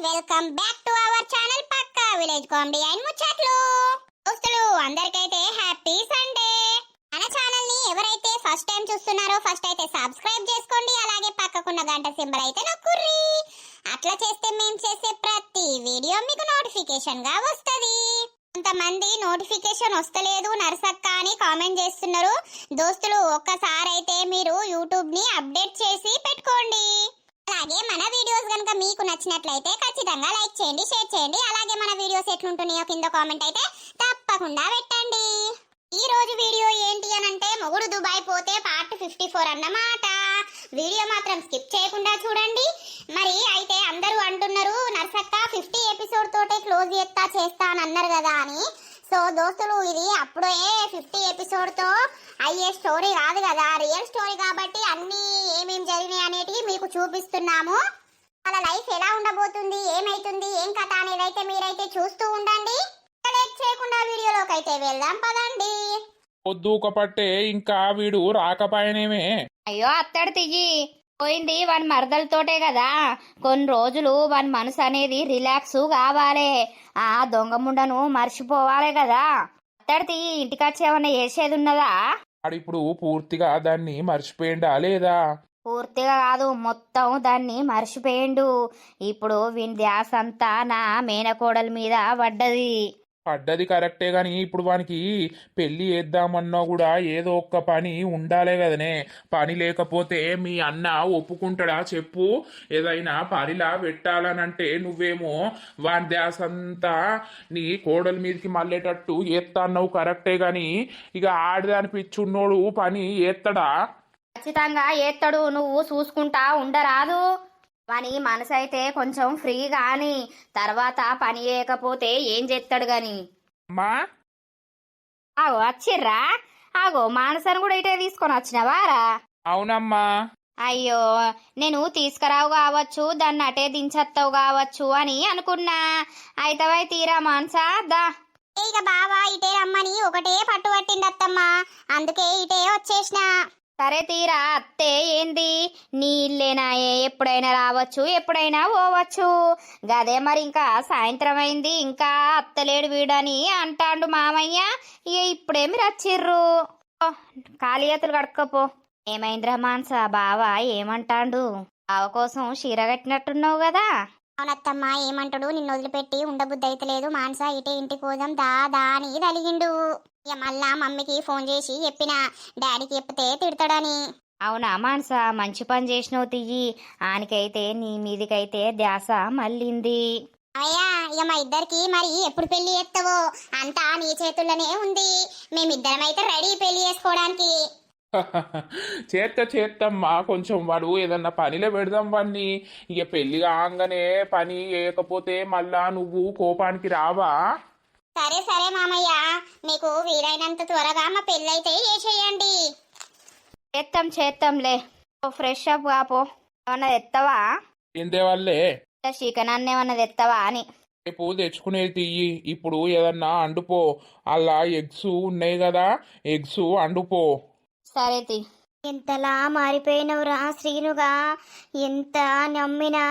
Welcome back to our channel పక్కా village comedy and ముచ్చట్లు. దోస్తులు అందరికైతే హ్యాపీ సండే. మన ఛానల్ ని ఎవరైతే ఫస్ట్ టైం చూస్తున్నారో ఫస్ట్ అయితే సబ్స్క్రైబ్ చేసుకోండి, అలాగే పక్కకున్న గంట సింబల్ అయితే నొక్కుర్రి. అట్లా చేస్తే మేము చేసే ప్రతి వీడియో మీకు నోటిఫికేషన్ గా వస్తది. కొంతమంది నోటిఫికేషన్ వస్తలేదు నర్సక్క అని కామెంట్ చేస్తున్నారు. దోస్తులు ఒక్కసారి అయితే మీరు యూట్యూబ్ ని అప్డేట్ చేసి పెట్టుకోండి. అలాగే మన వీడియోస్ గనుక మీకు నచ్చినట్లయితే ఖచ్చితంగా లైక్ చేయండి, షేర్ చేయండి. అలాగే మన వీడియోస్ ఎట్లుంటున్నాయో కింద కామెంట్ అయితే తప్పకుండా పెట్టండి. ఈ రోజు వీడియో ఏంటి అని అంటే మొగుడు దుబాయ్ పోతే పార్ట్ 54 అన్నమాట. వీడియో మాత్రం స్కిప్ చేయకుండా చూడండి. మరి అయితే అందరూ అంటున్నారు నర్సక్క 50 ఎపిసోడ్ తోటే క్లోజ్ చేస్తా అని అన్నారు కదా అని. సో దోస్తులు ఇది అప్పుడే 50 ఎపిసోడ్ తో అయ్యే స్టోరీ కాదు కదా, రియల్ స్టోరీ కాబట్టి అన్ని ఏమేమి జరిగినాయి అనేటివి మీకు చూపిస్తున్నాము. వాళ్ళ లైఫ్ ఎలా ఉండబోతుంది, ఏమైతుంది, ఏం కథ అనేది అయితే మీరైతే చూస్తూ ఉండండి. లేట్ చేయకుండా వీడియోలోకి అయితే వెళ్దాం పదండి. పొద్దుక పట్టే ఇంకా వీడు రాకపోయానేమే. అయ్యో అత్తడు తియ్యి పోయింది వాని మరదలతోటే కదా. కొన్ని రోజులు వాని మనసు అనేది రిలాక్స్ కావాలి, ఆ దొంగ ముండను మర్చిపోవాలి కదా. అత్తడు తియ్యి ఇంటికొచ్చి ఏమన్నా చేసేది ఉన్నదా? ఇప్పుడు పూర్తిగా దాన్ని మర్చిపోయిండా లేదా? పూర్తిగా కాదు, మొత్తం దాన్ని మర్చిపోయిండు. ఇప్పుడు వీని ధ్యాస అంతా నా మేనకోడల మీద పడ్డది కరెక్టే గాని ఇప్పుడు వానికి పెళ్లి చేద్దామన్నా కూడా ఏదో ఒక్క పని ఉండాలే కదనే. పని లేకపోతే మీ అన్న ఒప్పుకుంటాడా చెప్పు? ఏదైనా పనిలా పెట్టాలనంటే నువ్వేమో వాని ధ్యాస అంతా నీ కోడల మీదకి మళ్ళేటట్టు ఎత్తా అన్నావు కరెక్టే గాని ఇక ఆడదాని పిచ్చున్నోడు పని ఎత్తడా? ఖచ్చితంగా ఏత్తడు, నువ్వు చూసుకుంటా ఉండరాదు. వాని మనసు అయితే కొంచెం ఫ్రీ గాని తర్వాత పని చేయకపోతే ఏం చేస్తాడు గాని. అమ్మా ఆగో వచ్చిర్రా, ఆగో మానసను కూడా ఇటే తీసుకొని వచ్చినవారా? అవునమ్మా. అయ్యో నేను తీసుకురావు కావచ్చు, దాన్ని అటే దించేస్తావు కావచ్చు అని అనుకున్నా. అయితవై తీరా మానసా దా. ఇక బావా ఇటే రమ్మని ఒకటే పట్టు పట్టింది అత్తమ్మ, అందుకే ఇటే వచ్చేసిన. సరే తీరా అత్తే ఏంది నీ ఇల్లేనాయే, ఎప్పుడైనా రావచ్చు ఎప్పుడైనా పోవచ్చు గదే. మరి ఇంకా సాయంత్రం అయింది ఇంకా అత్తలేడు వీడని అంటాండు మామయ్య. ఇక ఇప్పుడే మీరు వచ్చిర్రు, ఖాళీ చేతులు కడుక్కోపో. ఏమైందిరా మానస, బావా ఏమంటాండు? బావ కోసం చీర కట్టినట్టున్నావు కదా. అవునత్తమ్మ ఏమంటాడు, నిన్ను వదిలిపెట్టి ఉండబుద్ధి అయితే లేదు, మానస ఇటే ఇంటికి పోదాం దా అని తలిగిండు. ఇక మళ్ళా మమ్మీకి ఫోన్ చేసి చెప్పిన, డాడీకి చెప్తే తిడతాడని. అవునా మానస, మంచి పని చేసినావు తియ్యి. ఆనికైతే నీ మీదికైతే ధ్యాస మళ్ళింది. అయ్యా ఇక మా ఇద్దరికి మరి ఎప్పుడు పెళ్లి చేస్తావో అంతా నీ చేతుల్లోనే ఉంది. మేమిద్దరం అయితే రెడీ పెళ్లి చేసుకోవడానికి. చేత్తమ్మా, కొంచెం వాడు ఏదన్నా పనిలో పెడదాం వాడిని. ఇక పెళ్లి కాగానే పని చేయకపోతే మళ్ళా నువ్వు కోపానికి రావా? సరే సరే మామయ్య, మీకు వీలైనంత త్వరగా మా పెళ్ళి అయితే చేసేయండి. చేత్తంలే, ఫ్రెష్ అప్ కాపో. ఏమన్నా తెత్తవా? ఏందే వాళ్ళే చికెన్ అన్న ఏమన్నా తెత్తవా అని. రేపు తెచ్చుకునేది తియ్యి, ఇప్పుడు ఏదన్నా అండుపో. అలా ఎగ్స్ ఉన్నాయి కదా, ఎగ్స్ అండుపో. సరే తి. ఎంతలా మారిపోయినవురా శ్రీనుగా, ఎంత నమ్మినా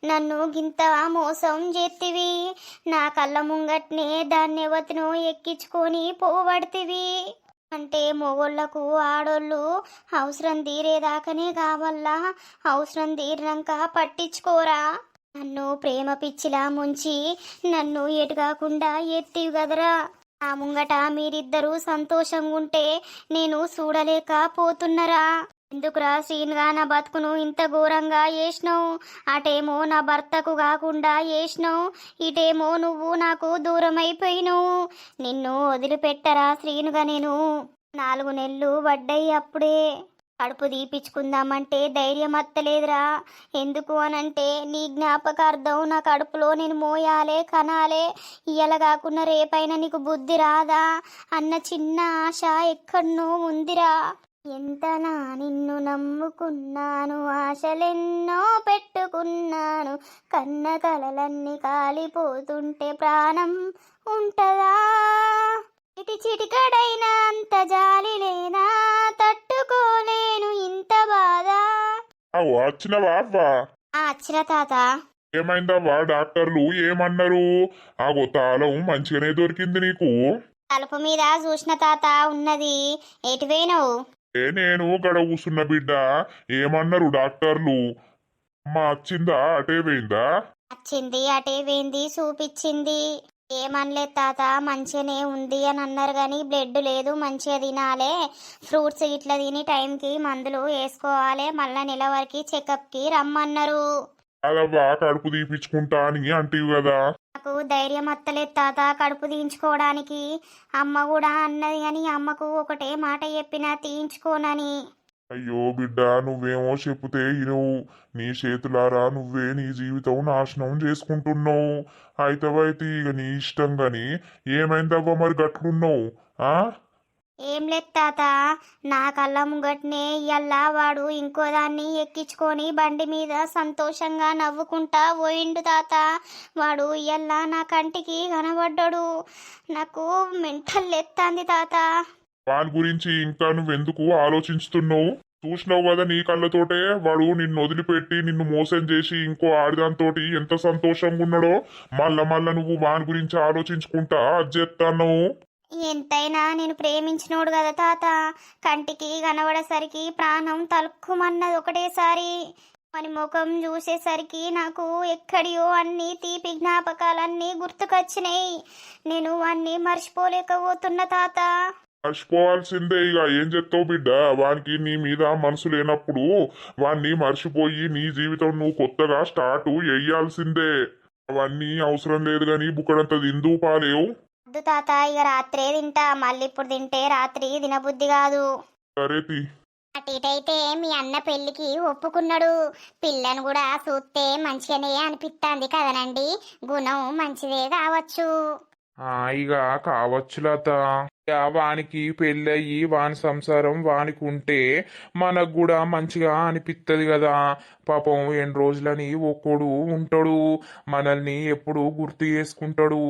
నన్ను గింత మోసం చేతివి. నా కళ్ళ ముంగట్నే దాన్ని ఎవతినో ఎక్కించుకొని పోబడితివి. అంటే మొగోళ్లకు ఆడోళ్ళు అవసరం తీరేదాకానే కావాలా, అవసరం తీరినాక పట్టించుకోరా. నన్ను ప్రేమ పిచ్చిలా ముంచి నన్ను ఎటుకాకుండా ఎత్తివి కదరా. ఆ ముంగట మీరిద్దరూ సంతోషంగా ఉంటే నేను చూడలేకపోతున్నరా. ఎందుకురా శ్రీనుగా నా బతుకును ఇంత ఘోరంగా చేసినావు? అటేమో నా భర్తకు కాకుండా చేసినావు, ఇటేమో నువ్వు నాకు దూరం అయిపోయినావు. నిన్ను వదిలిపెట్టరా శ్రీనుగా నేను. 4 నెలలు పడ్డాయి అప్పుడే. కడుపు తీపించుకుందామంటే ధైర్యం అత్తలేదురా. ఎందుకు అనంటే నీ జ్ఞాపకార్థం నా కడుపులో నేను మోయాలే, కనాలే. ఇయ్యాల కాకుండా రేపైనా నీకు బుద్ధి రాదా అన్న చిన్న ఆశ ఎక్కడనో ఉందిరా. ఎంతలా నిన్ను నమ్ముకున్నాను, ఆశలెన్నో పెట్టుకున్నాను. కన్న కలలన్నీ కాలిపోతుంటే ప్రాణం ఉంటదా? ఇటు చిటికడైనా అంత జాలి లేనా, తట్టుకోలేను ఇంత బాధ. వచ్చినవా? వచ్చిన తాత. ఏమైందవ్వా డాక్టర్లు ఏమన్నారు? ఆగో తాళం మంచిగానే దొరికింది నీకు. తలుపు మీద చూసిన తాత ఉన్నది. ఎటువైనవు? నేను గడ కూసున్న బిడ్డ. ఏమన్నారు డాక్టర్లు? అమ్మ వచ్చిందా అటే పోయిందా? వచ్చింది, అటే వేంది, చూపించింది. ఏమనలేదు తాత, మంచిగానే ఉంది అని అన్నారు కానీ బ్లడ్ లేదు, మంచిగా తినాలే, ఫ్రూట్స్ ఇట్లా తిని టైంకి మందులు వేసుకోవాలి, మళ్ళా నెల వరకు చెకప్కి రమ్మన్నారు. అదవ్వా కడుపు తీపించుకుంటా అని అంటివి కదా. నాకు ధైర్యం అత్తలేదు తాత కడుపు తీయించుకోవడానికి. అమ్మ కూడా అన్నది కానీ అమ్మకు ఒకటే మాట చెప్పినా తీయించుకోనని. అయ్యో బిడ్డ, నువ్వేమో చెప్పుతే ఇనువు. నీ చేతులారా నువ్వే నీ జీవితం నాశనం చేసుకుంటున్నావు. అయితవైతే ఇక నీ ఇష్టం గాని ఏమైందవ్వా మరి గట్లున్నావు? ఆ ఏం లేదు తాత, నా కళ్ళ ముంగట్నే ఇయ్యల్లా వాడు ఇంకో దాన్ని ఎక్కించుకొని బండి మీద సంతోషంగా నవ్వుకుంటా పోయిండు తాత. వాడు ఇయ్యల్లా నా కంటికి కనబడ్డాడు. నాకు మెంటల్ ఎత్తాంది తాత. వాని గురించి ఇంకా నువ్వెందుకు ఆలోచిస్తున్నావు? చూసినావు కదా నీ కళ్ళతోటే వాడు నిన్ను వదిలిపెట్టి నిన్ను మోసం చేసి ఇంకో ఆడిదాంతోటి ఎంత సంతోషంగా ఉన్నాడో. మళ్ళా మళ్ళా నువ్వు వాని గురించి ఆలోచించుకుంటా అది చేస్తాను. ఎంతైనా నేను ప్రేమించినోడు కదా తాత. కంటికి కనబడేసరికి ప్రాణం తలుక్కుమన్నది ఒకటేసారి. మన ముఖం చూసేసరికి నాకు ఎక్కడియో అన్ని తీపి జ్ఞాపకాలన్నీ గుర్తుకొచ్చినాయి. నేను అన్నీ మర్చిపోలేకపోతున్నా తాత. మర్చిపోవాల్సిందే, ఇక ఏం చెప్తావు బిడ్డ. వానికి నీ మీద మనసు లేనప్పుడు వాన్ని మర్చిపోయి నీ జీవితం నువ్వు కొత్తగా స్టార్ట్ వెయ్యాల్సిందే. అవన్నీ అవసరం లేదు గాని బుక్కడంత తిందు పాలేవు. వద్దు తాత, ఇక రాత్రే తింటా. మళ్ళీ ఇప్పుడు తింటే రాత్రి తినబుద్ధి కాదు. సరే తి. అటు ఇటైతే మీ అన్న పెళ్లికి ఒప్పుకున్నాడు. పిల్లను కూడా చూస్తే మంచిగానే అనిపిస్తాంది కదనండి. గుణం మంచిదే కావచ్చు. ఇక కావచ్చు లత. ఇక వానికి పెళ్ళయి వాని సంసారం వానికి ఉంటే మనకు కూడా మంచిగా అనిపిస్తుంది కదా. పాపం ఎన్ని రోజులని ఒక్కడు ఉంటాడు, మనల్ని ఎప్పుడు గుర్తు చేసుకుంటాడు.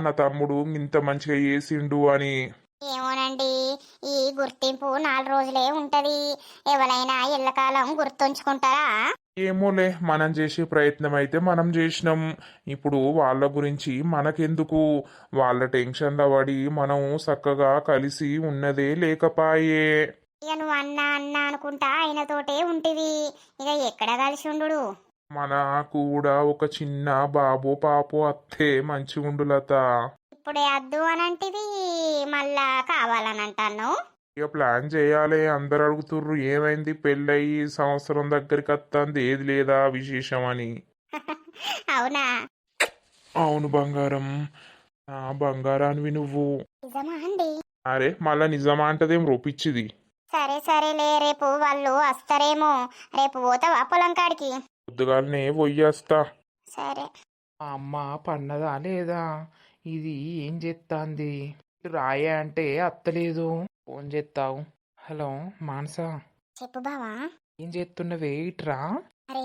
నా తమ్ముడు ఇంత మంచిగా చేసిండు అని. ఏమోనండి, ఈ గుర్తింపు 4 రోజులే ఉంటది. ఎవరైనా ఎల్లకాలం గుర్తుంచుకుంటారా? ఏమోలే, మనం చేసే ప్రయత్నం అయితే మనం చేసినాం. ఇప్పుడు వాళ్ళ గురించి మనకెందుకు? వాళ్ళ టెన్షన్ల పడి మనం చక్కగా కలిసి ఉన్నదే లేకపాయే. ఇక నువ్వు అన్నా అన్నా అనుకుంటా ఆయనతోటే ఉంటివి. ఇక ఎక్కడ కలిసి ఉండు. మనకు కూడా ఒక చిన్న బాబు పాపో అత్తే మంచిగుండు లత. ఇప్పుడే అద్దు అని అంటివి, మళ్ళా కావాలని అంటాను. ఇక ప్లాన్ చేయాలి. అందరు అడుగుతుర్రు ఏమైంది పెళ్ళయి సంవత్సరం దగ్గరికి వస్తుంది, ఏది లేదా విశేషం అని. అవునా? అవును బంగారం. బంగారానివి నువ్వు. నిజమా అండి? అరే మళ్ళా నిజమా అంటదేం రొప్పిచ్చిది. సరే సరేలే, రేపు వాళ్ళు వస్తారేమో. రేపు పోతావా పొలం కాడికి? పొద్దుగాలనే పొయ్యేస్తా. సరే. మా అమ్మ పన్నదా లేదా? ఇది ఏం చేస్తాంది? రాయే అంటే అత్తలేదు. ఫోన్ చేస్తావు. హలో మానసా, చెప్పు బావా. ఏం చేస్తున్నవే? ఇట్రా. అరే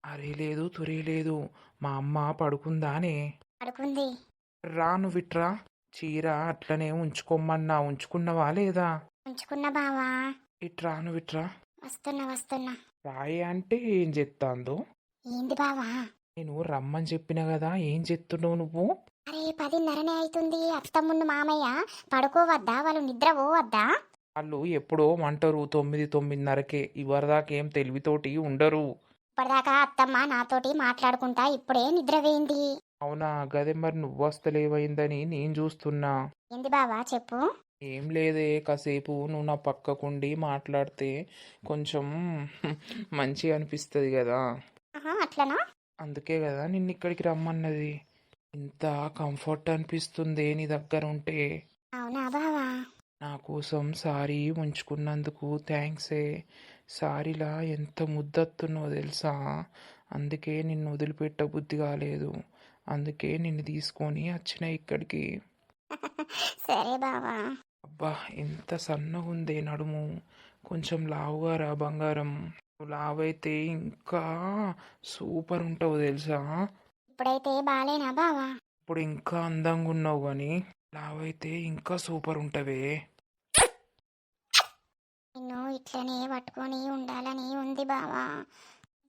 అరే లేదు తురే లేదు, మా అమ్మ పడుకుందానే. పడుకుంది. రా నువ్వు ఇట్రా. చీర అట్లనే ఉంచుకోమన్నా ఉంచుకున్నవా లేదా? ఉంచుకున్నా బావా. ఇట్రా నువ్వు ఇట్రా. వస్తున్నా వస్తున్నా. రాయే అంటే ఏం చేస్తాందో? ఏంది బావా? నేను రమ్మని చెప్పిన కదా, ఏం చేస్తున్నావు నువ్వు? అరే 10:30 అవుతుంది. అత్తమ్ముండు మామయ్య పడుకోవద్దా? వాళ్ళు నిద్ర పోవద్దా? వాళ్ళు ఎప్పుడో అంటారు 9-9:30కే. ఇవరిదాకా ఏం తెలివితోటి ఉండరు. ఇప్పటిదాకా అత్తమ్మ నాతోటి మాట్లాడుకుంటా ఇప్పుడే నిద్ర వేయింది. అవునా? గదే మరి నువ్వు వస్తలేవైందని నేను చూస్తున్నా. ఏంది బావా చెప్పు. ఏం లేదే, కాసేపు నువ్వు నా పక్కకుండి మాట్లాడితే కొంచెం మంచిగా అనిపిస్తుంది కదా. ఆహా అట్లనా? అందుకే కదా నిన్ను ఇక్కడికి రమ్మన్నది. ఇంత కంఫర్ట్ అనిపిస్తుంది నీ దగ్గర ఉంటే. అవునా బావా? నా కోసం సారీ ఉంచుకున్నందుకు థ్యాంక్సే. సారీలా ఎంత ముద్దత్తున్నావో తెలుసా. అందుకే నిన్ను వదిలిపెట్ట బుద్ధి కాలేదు. అందుకే నిన్ను తీసుకొని వచ్చిన ఇక్కడికి. సరే బావా. అబ్బా ఎంత సన్నగా ఉందే నడుము. కొంచెం లావుగా రా బంగారం. నువ్వు లావైతే ఇంకా సూపర్ ఉంటావు తెలుసా. ఇప్పుడైతే బాలేనా బావా? ఇప్పుడు ఇంకా అందంగా ఉన్నావు కానీ లావైతే ఇంకా సూపర్ ఉంటవే. నిన్ను ఇట్లనే పట్టుకొని ఉండాలని ఉంది బావా.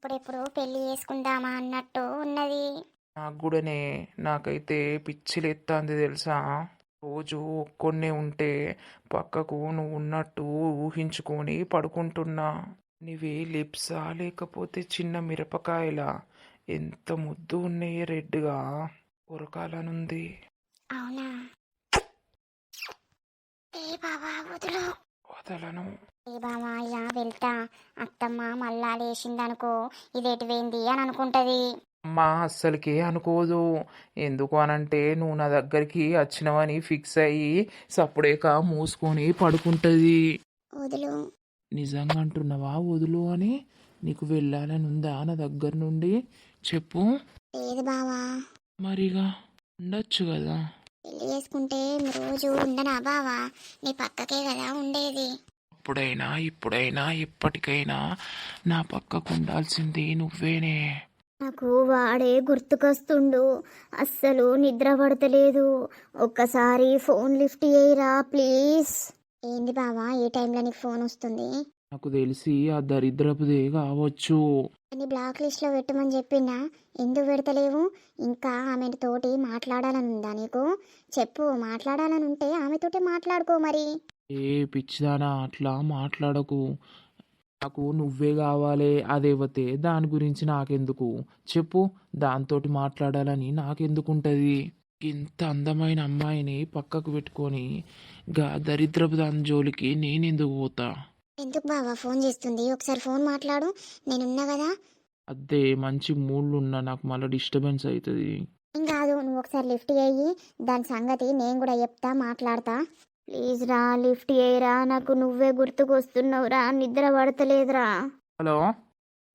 ఇప్పుడెప్పుడు పెళ్లి చేసుకుందామా అన్నట్టు ఉన్నది. నాకు కూడానే నాకైతే పిచ్చిలేత్తాంది తెలుసా. రోజు ఒక్కొన్నే ఉంటే పక్కకు నువ్వు ఉన్నట్టు ఊహించుకొని పడుకుంటున్నా. నీవి లిప్సా లేకపోతే చిన్న మిరపకాయలా? ఎంత ముద్దు ఉన్నాయి రెడ్గా, ఉరకాలనుంది. అవునా? ఏ బావా వదులు. వదలను. ఏ బావా ఇక వెళ్తా. అత్తమ్మ మళ్ళా లేచిందనుకో ఇదేటి వేంది అని అనుకుంటది. అమ్మా అస్సలకే అనుకోదు. ఎందుకు అనంటే నువ్వు నా దగ్గరికి వచ్చినవని ఫిక్స్ అయ్యి సప్పుడేక మూసుకొని పడుకుంటది. వదులు. నిజంగా అంటున్నావా వదులు అని? నీకు వెళ్ళాలని ఉందా నా దగ్గర నుండి? చెప్పు. లేదు బావా. మరిగా ఉండొచ్చు కదా. పెళ్లి చేసుకుంటే రోజు ఉండనా బావా? నీ పక్కకే కదా ఉండేది. అప్పుడైనా ఇప్పుడైనా ఎప్పటికైనా నా పక్కకు ఉండాల్సింది నువ్వేనే. నాకు వాడే గుర్తుకొస్తుండు. అస్సలు నిద్ర పడతలేదు. ఒక్కసారి ఫోన్ లిఫ్ట్ చేయరా ప్లీజ్. ఏంది బావా ఏ టైంలో నీకు ఫోన్ వస్తుంది? నాకు తెలిసి ఆ దరిద్రపుదే కావచ్చు. అని బ్లాక్ లిస్ట్లో పెట్టమని చెప్పినా ఎందుకు పెడతలేవు? ఇంకా ఆమె తోటి మాట్లాడాలని ఉందా నీకు? చెప్పు. మాట్లాడాలని ఉంటే ఆమెతోటి మాట్లాడుకో మరి. ఏ పిచ్చిదానా అట్లా మాట్లాడకు. నాకు నువ్వే కావాలి. అదేవతే దాని గురించి నాకెందుకు చెప్పు. దాంతోటి మాట్లాడాలని నాకెందుకుంటది? ఇంత అందమైన అమ్మాయిని పక్కకు పెట్టుకొని గా దరిద్రపు దాని జోలికి నేనెందుకు పోతా? ఎందుకు బావా ఫోన్ చేస్తుంది? ఒకసారి ఫోన్ మాట్లాడు. నేనున్నా కదా. అదే మంచి మూడ్లు ఉన్నా నాకు మళ్ళీ డిస్టర్బెన్స్ అవుతుంది. ఏం కాదు, నువ్వు ఒకసారి లిఫ్ట్ చేయి. దాని సంగతి నేను కూడా చెప్తా, మాట్లాడతా. ప్లీజ్ రా లిఫ్ట్ చేయరా. నాకు నువ్వే గుర్తుకొస్తున్నావురా. నిద్ర పడతలేదురా. హలో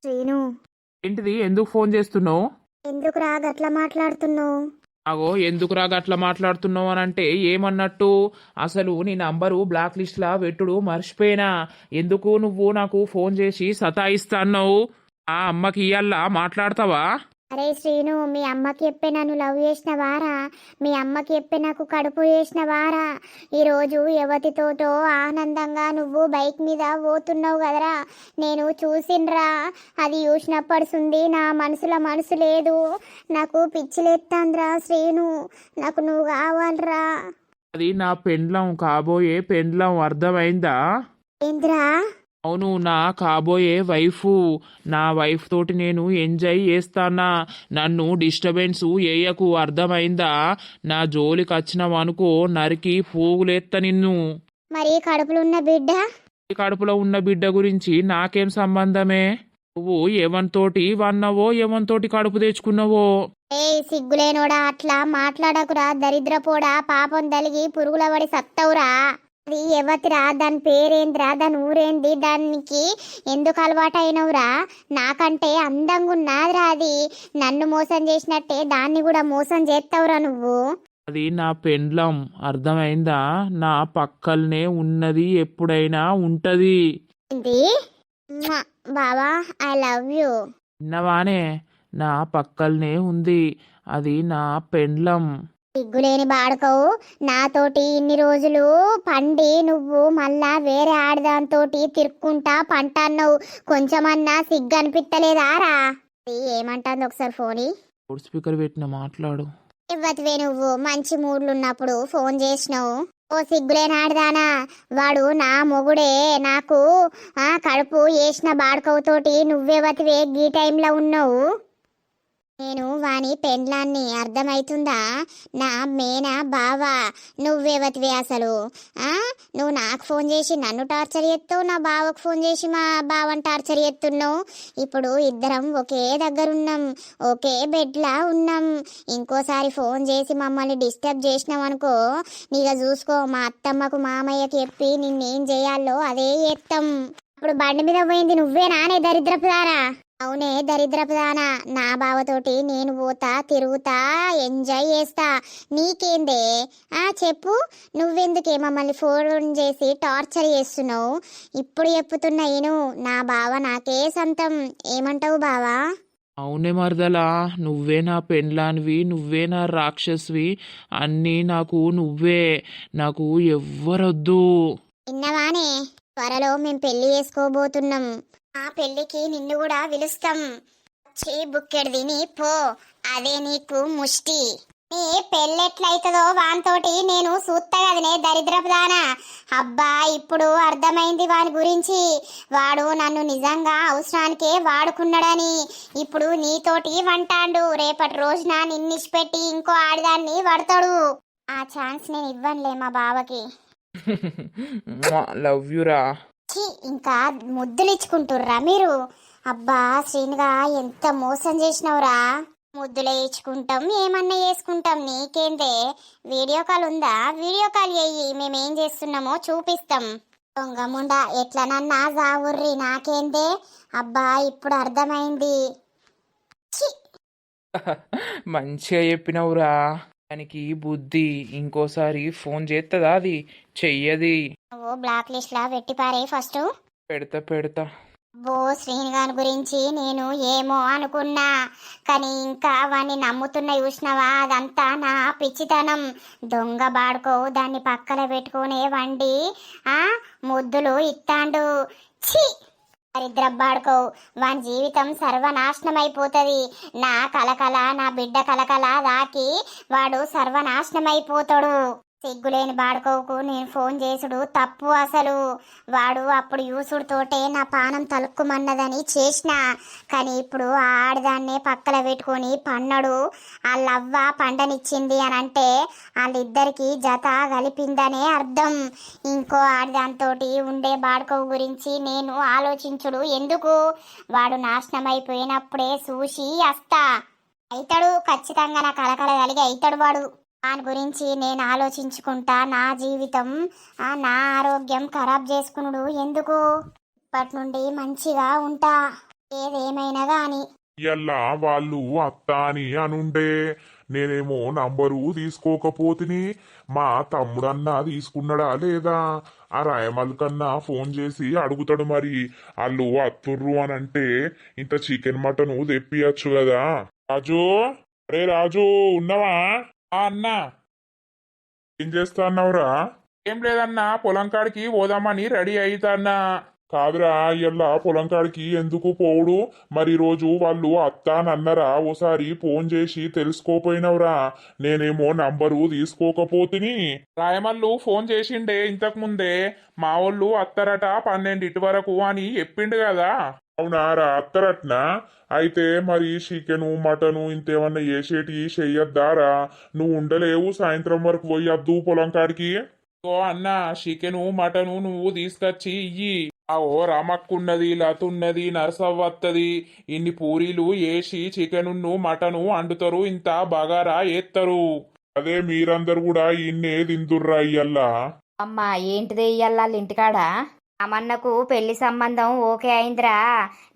శ్రీను. ఏంటిది? ఎందుకు ఫోన్ చేస్తున్నావు? ఎందుకురా గట్లా మాట్లాడుతున్నావు? అగో ఎందుకురా గట్లా మాట్లాడుతున్నావు అని అంటే ఏమన్నట్టు? అసలు నీ నంబరు బ్లాక్ లిస్ట్లా పెట్టుడు మర్చిపోయినా. ఎందుకు నువ్వు నాకు ఫోన్ చేసి సతాయిస్తాన్నావు? ఆ అమ్మకి ఇయ్యాల మాట్లాడతావా? అరే శ్రీను, మీ అమ్మకి చెప్పే నన్ను లవ్ చేసిన వారా? మీ అమ్మకి చెప్పే నాకు కడుపు చేసిన వారా? ఈరోజు యువతితోటో ఆనందంగా నువ్వు బైక్ మీద పోతున్నావు కదరా, నేను చూసినరా. అది చూసినప్పడుసుంది నా మనసులో మనసు లేదు. నాకు పిచ్చిలేత్తాందిరా శ్రీను. నాకు నువ్వు కావాలరా. అది నా పెండ్లం, కాబోయే పెండ్లం, అర్థమైందా? ఏంద్రా? అవును, నా కాబోయే వైఫు. నా వైఫ్ తోటి నేను ఎంజాయ్ చేస్తానా. నన్ను డిస్టర్బెన్స్ చేయకు, అర్థమైందా? నా జోలికి వచ్చినావనుకో నరికి పోగులేత్త నిన్ను. మరి కడుపులో ఉన్న బిడ్డ? ఈ కడుపులో ఉన్న బిడ్డ గురించి నాకేం సంబంధమే? నువ్వు ఎవరితోటి వన్నావో ఎవరితోటి కడుపు తెచ్చుకున్నావో. ఏ సిగ్గులేనోడా, అట్లా మాట్లాడకురా. దరిద్రపోడా, పాపం తలిగి పురుగుల పడి సత్తవురా. అది ఎవతిరా? దాని పేరేంద్రా? దాని ఊరేంది? దానికి ఎందుకు అలవాటు అయినవురా? నాకంటే అందంగా ఉన్నదిరా అది. నన్ను మోసం చేసినట్టే దాన్ని కూడా మోసం చేస్తావురా నువ్వు. అది నా పెండ్లం, అర్థమైందా? నా పక్కల్నే ఉన్నది, ఎప్పుడైనా ఉంటది. ఏంటి? బావా ఐ లవ్ యూ. విన్నవానే? నా పక్కల్నే ఉంది. అది నా పెండ్లం. సిగ్గులేని బాడుకోవు. నాతోటి ఇన్ని రోజులు పండి నువ్వు మళ్ళా వేరే ఆడదాంతోటి తిరుక్కుంటా పంట అన్నావు. కొంచెమన్నా సిగ్గు అనిపిస్తలేదారా? ఏమంటాంది ఒకసారి ఫోన్ లౌడ్ స్పీకర్ పెట్టిన మాట్లాడు. ఇవ్వతివే నువ్వు. మంచి మూడ్లు ఉన్నప్పుడు ఫోన్ చేసినావు. ఓ సిగ్గులేని ఆడదానా, వాడు నా మొగుడే. నాకు కడుపు వేసిన బాడుకోవుతోటి నువ్వెవతివే గీ టైంలో ఉన్నావు? నేను వాని పెండ్లాన్ని, అర్థమైతుందా? నా మేనా బావా. నువ్వెవతివే అసలు? నువ్వు నాకు ఫోన్ చేసి నన్ను టార్చర్ చేస్తావు, నా బావకు ఫోన్ చేసి మా బావని టార్చర్ చేస్తున్నావు. ఇప్పుడు ఇద్దరం ఒకే దగ్గర ఉన్నాం, ఒకే బెడ్లా ఉన్నాం. ఇంకోసారి ఫోన్ చేసి మమ్మల్ని డిస్టర్బ్ చేసినాం అనుకో, నీగా చూసుకో. మా అత్తమ్మకు మామయ్యకి చెప్పి నిన్నేం చేయాలో అదే చేస్తాం. ఇప్పుడు బండి మీద పోయింది నువ్వేనానే దరిద్రపుదానా? అవునే దరిద్రపుదానా. నా బావతోటి నేను పోతా, తిరుగుతా, ఎంజాయ్ చేస్తా. నీకేందే? చెప్పు. నువ్వెందుకే మమ్మల్ని ఫోన్ చేసి టార్చర్ చేస్తున్నావు? ఇప్పుడు చెప్పుతున్నా నేను. నా బావ నాకే సొంతం. ఏమంటావు బావా? అవునే మరదలా, నువ్వే నా పెండ్లానివి, నువ్వే నా రాక్షస్వి. అన్నీ నాకు నువ్వే. నాకు ఎవ్వరొద్దు. విన్నవానే? త్వరలో మేము పెళ్లి చేసుకోబోతున్నాం. ఆ పెళ్ళికి నిన్ను కూడా పిలుస్తాం. వచ్చి బుక్కెడు తిని పో, అదే నీకు ముష్టి. నీ పెళ్ళెట్లయితదో వానితోటి నేను సూత్తా కదనే దరిద్రపు దానా. అబ్బా ఇప్పుడు అర్థమైంది వాని గురించి. వాడు నన్ను నిజంగా అవసరానికే వాడుకున్నాడని. ఇప్పుడు నీతోటి వంటాండు, రేపటి రోజున నిన్నిచ్చిపెట్టి ఇంకో ఆడిదాన్ని పడతాడు. ఆ ఛాన్స్ నేను ఇవ్వనులే మా బావకి. లవ్ యూరా. ఛీ, ఇంకా ముద్దులు ఇచ్చుకుంటుర్రా మీరు? అబ్బా శ్రీనుగా ఎంత మోసం చేసినవురా. ముద్దులే ఇచ్చుకుంటాం, ఏమన్నా చేసుకుంటాం, నీకేందే? వీడియో కాల్ ఉందా? వీడియో కాల్ చెయ్యి, మేమేం చేస్తున్నామో చూపిస్తాం. దొంగముండా ఎట్లనన్నా జావుర్రి, నాకేందే? అబ్బా ఇప్పుడు అర్థమైంది. ఛీ, మంచిగా చెప్పినవురా. దానికి బుద్ధి. ఇంకోసారి ఫోన్ చేస్తుందా? అది చెయ్యది. నువ్వు బ్లాక్ లిస్ట్ లా పెట్టిపారే ఫస్ట్. పెడతా. బో శ్రీనిగాని గురించి నేను ఏమో అనుకున్నా, కానీ ఇంకా వాణ్ణి నమ్ముతున్న చూసినవా? అదంతా నా పిచ్చితనం. దొంగ బాడుకో దాన్ని పక్కన పెట్టుకునే వండి ముద్దులు ఇత్తాండు. ఛీ, దరిద్రబ్బాడుకో, వాని జీవితం సర్వనాశనమైపోతుంది. నా కలకల, నా బిడ్డ కలకల దాకి వాడు సర్వనాశనమైపోతాడు. సిగ్గులేని బాడుకోకు నేను ఫోన్ చేసుడు తప్పు. అసలు వాడు అప్పుడు యూసుడుతోటే నా పానం తలుక్కుమన్నదని చేసిన, కానీ ఇప్పుడు ఆ ఆడదాన్నే పక్కన పెట్టుకొని పన్నడు. వాళ్ళవ్వ పండనిచ్చింది అని అంటే వాళ్ళిద్దరికి జత కలిపిందనే అర్థం. ఇంకో ఆడదాంతోటి ఉండే బాడుకో గురించి నేను ఆలోచించుడు ఎందుకు? వాడు నాశనమైపోయినప్పుడే చూసి వస్తా. అయితాడు ఖచ్చితంగా, నా కలకల కలిగి అయితాడు వాడు. దాని గురించి నేను ఆలోచించుకుంటా నా జీవితం, నా ఆరోగ్యం ఖరాబ్ చేసుకునుడు ఎందుకు? ఇప్పటి నుండి మంచిగా ఉంటా, ఏదేమైనా గాని. ఇయ్యల్లా వాళ్ళు అత్త అని అనుండే, నేనేమో నంబరు తీసుకోకపోతిని. మా తమ్ముడన్నా తీసుకున్నాడా లేదా? ఆ రాయమల్ కన్నా ఫోన్ చేసి అడుగుతాడు. మరి వాళ్ళు అత్తుర్రు అని అంటే ఇంత చికెన్ మటన్ తెప్పియచ్చు కదా. రాజు, అరే రాజు ఉన్నావా? అన్నా ఏం చేస్తా అన్నావురా? ఏం లేదన్నా, పొలం కాడికి పోదామని రెడీ అయితన్నా. కాదురా, ఇయ్యల్లా పొలం కాడికి ఎందుకు పోవుడు? మరి రోజు వాళ్ళు అత్త అని అన్నరా? ఓసారి ఫోన్ చేసి తెలుసుకోపోయినవురా? నేనేమో నంబరు తీసుకోకపోతిని. రాయమల్లు ఫోన్ చేసిండే ఇంతకు ముందే. మా వాళ్ళు అత్తరట 12 వరకు అని చెప్పిండు కదా. అవునారా, అత్తరట్నా? అయితే మరి చికెను మటను ఇంతేమన్నా చేసేటి చెయ్యొద్దారా? నువ్వు ఉండలేవు సాయంత్రం వరకు పోయొద్దు పొలం కాడికి? ఓ అన్న, చికెను మటను నువ్వు తీసుకొచ్చి ఇయ్యి. ఓ రమక్కున్నది, లతున్నది, నరసవ్వత్తది. ఇన్ని పూరీలు వేసి చికెను మటను వండుతారు, ఇంత బగారా ఏత్తరు. అదే మీరందరు కూడా ఇన్నే తిందుర్రా ఇయ్యల్లా. అమ్మా ఏంటిది ఇయ్యాల ఇంటికాడ? అమన్నకు పెళ్లి సంబంధం ఓకే అయిందిరా.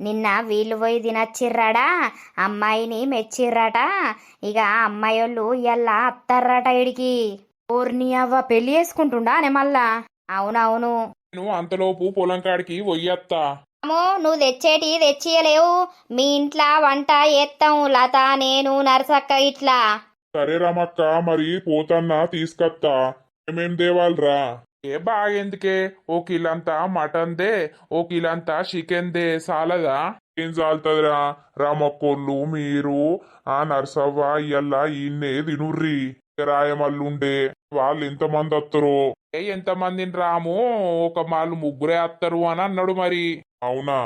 నిన్న వీళ్ళు పోయి తినచ్చిర్రాడా, అమ్మాయిని మెచ్చిర్రట. ఇక అమ్మాయోళ్ళు ఇయ్యాల అత్తర్రట ఇడికి. ఊర్ని అవ్వ పెళ్లి చేసుకుంటుండా అనే మళ్ళా? అవునవును. నేను అంతలోపు పొలం కాడికి పొయ్యత్తా. అమ్మో, నువ్వు తెచ్చేటి తెచ్చియలేవు. మీ ఇంట్లో వంట చేస్తాం లత, నేను, నరసక్క ఇట్లా. సరే రమక్క, మరి పోతన్నా తీసుకత్తా. ఏమేం దేవాలరా? ఏ బాగెందుకే, ఓ కిలంతా మటన్ దే, ఓ కిలంతా చికెన్ దే, సాలదా? ఏం చాలుతుందిరా? రామక్కోళ్ళు మీరు ఆ నర్సవ్వ ఇయ్యల్లా ఈయన్నే తినుర్రి. రాయమల్లుండే వాళ్ళు ఎంతమంది వత్తరో? ఎంతమందిని రాము, ఒక వాళ్ళు ముగ్గురే వస్తారు అని అన్నాడు. మరి అవునా?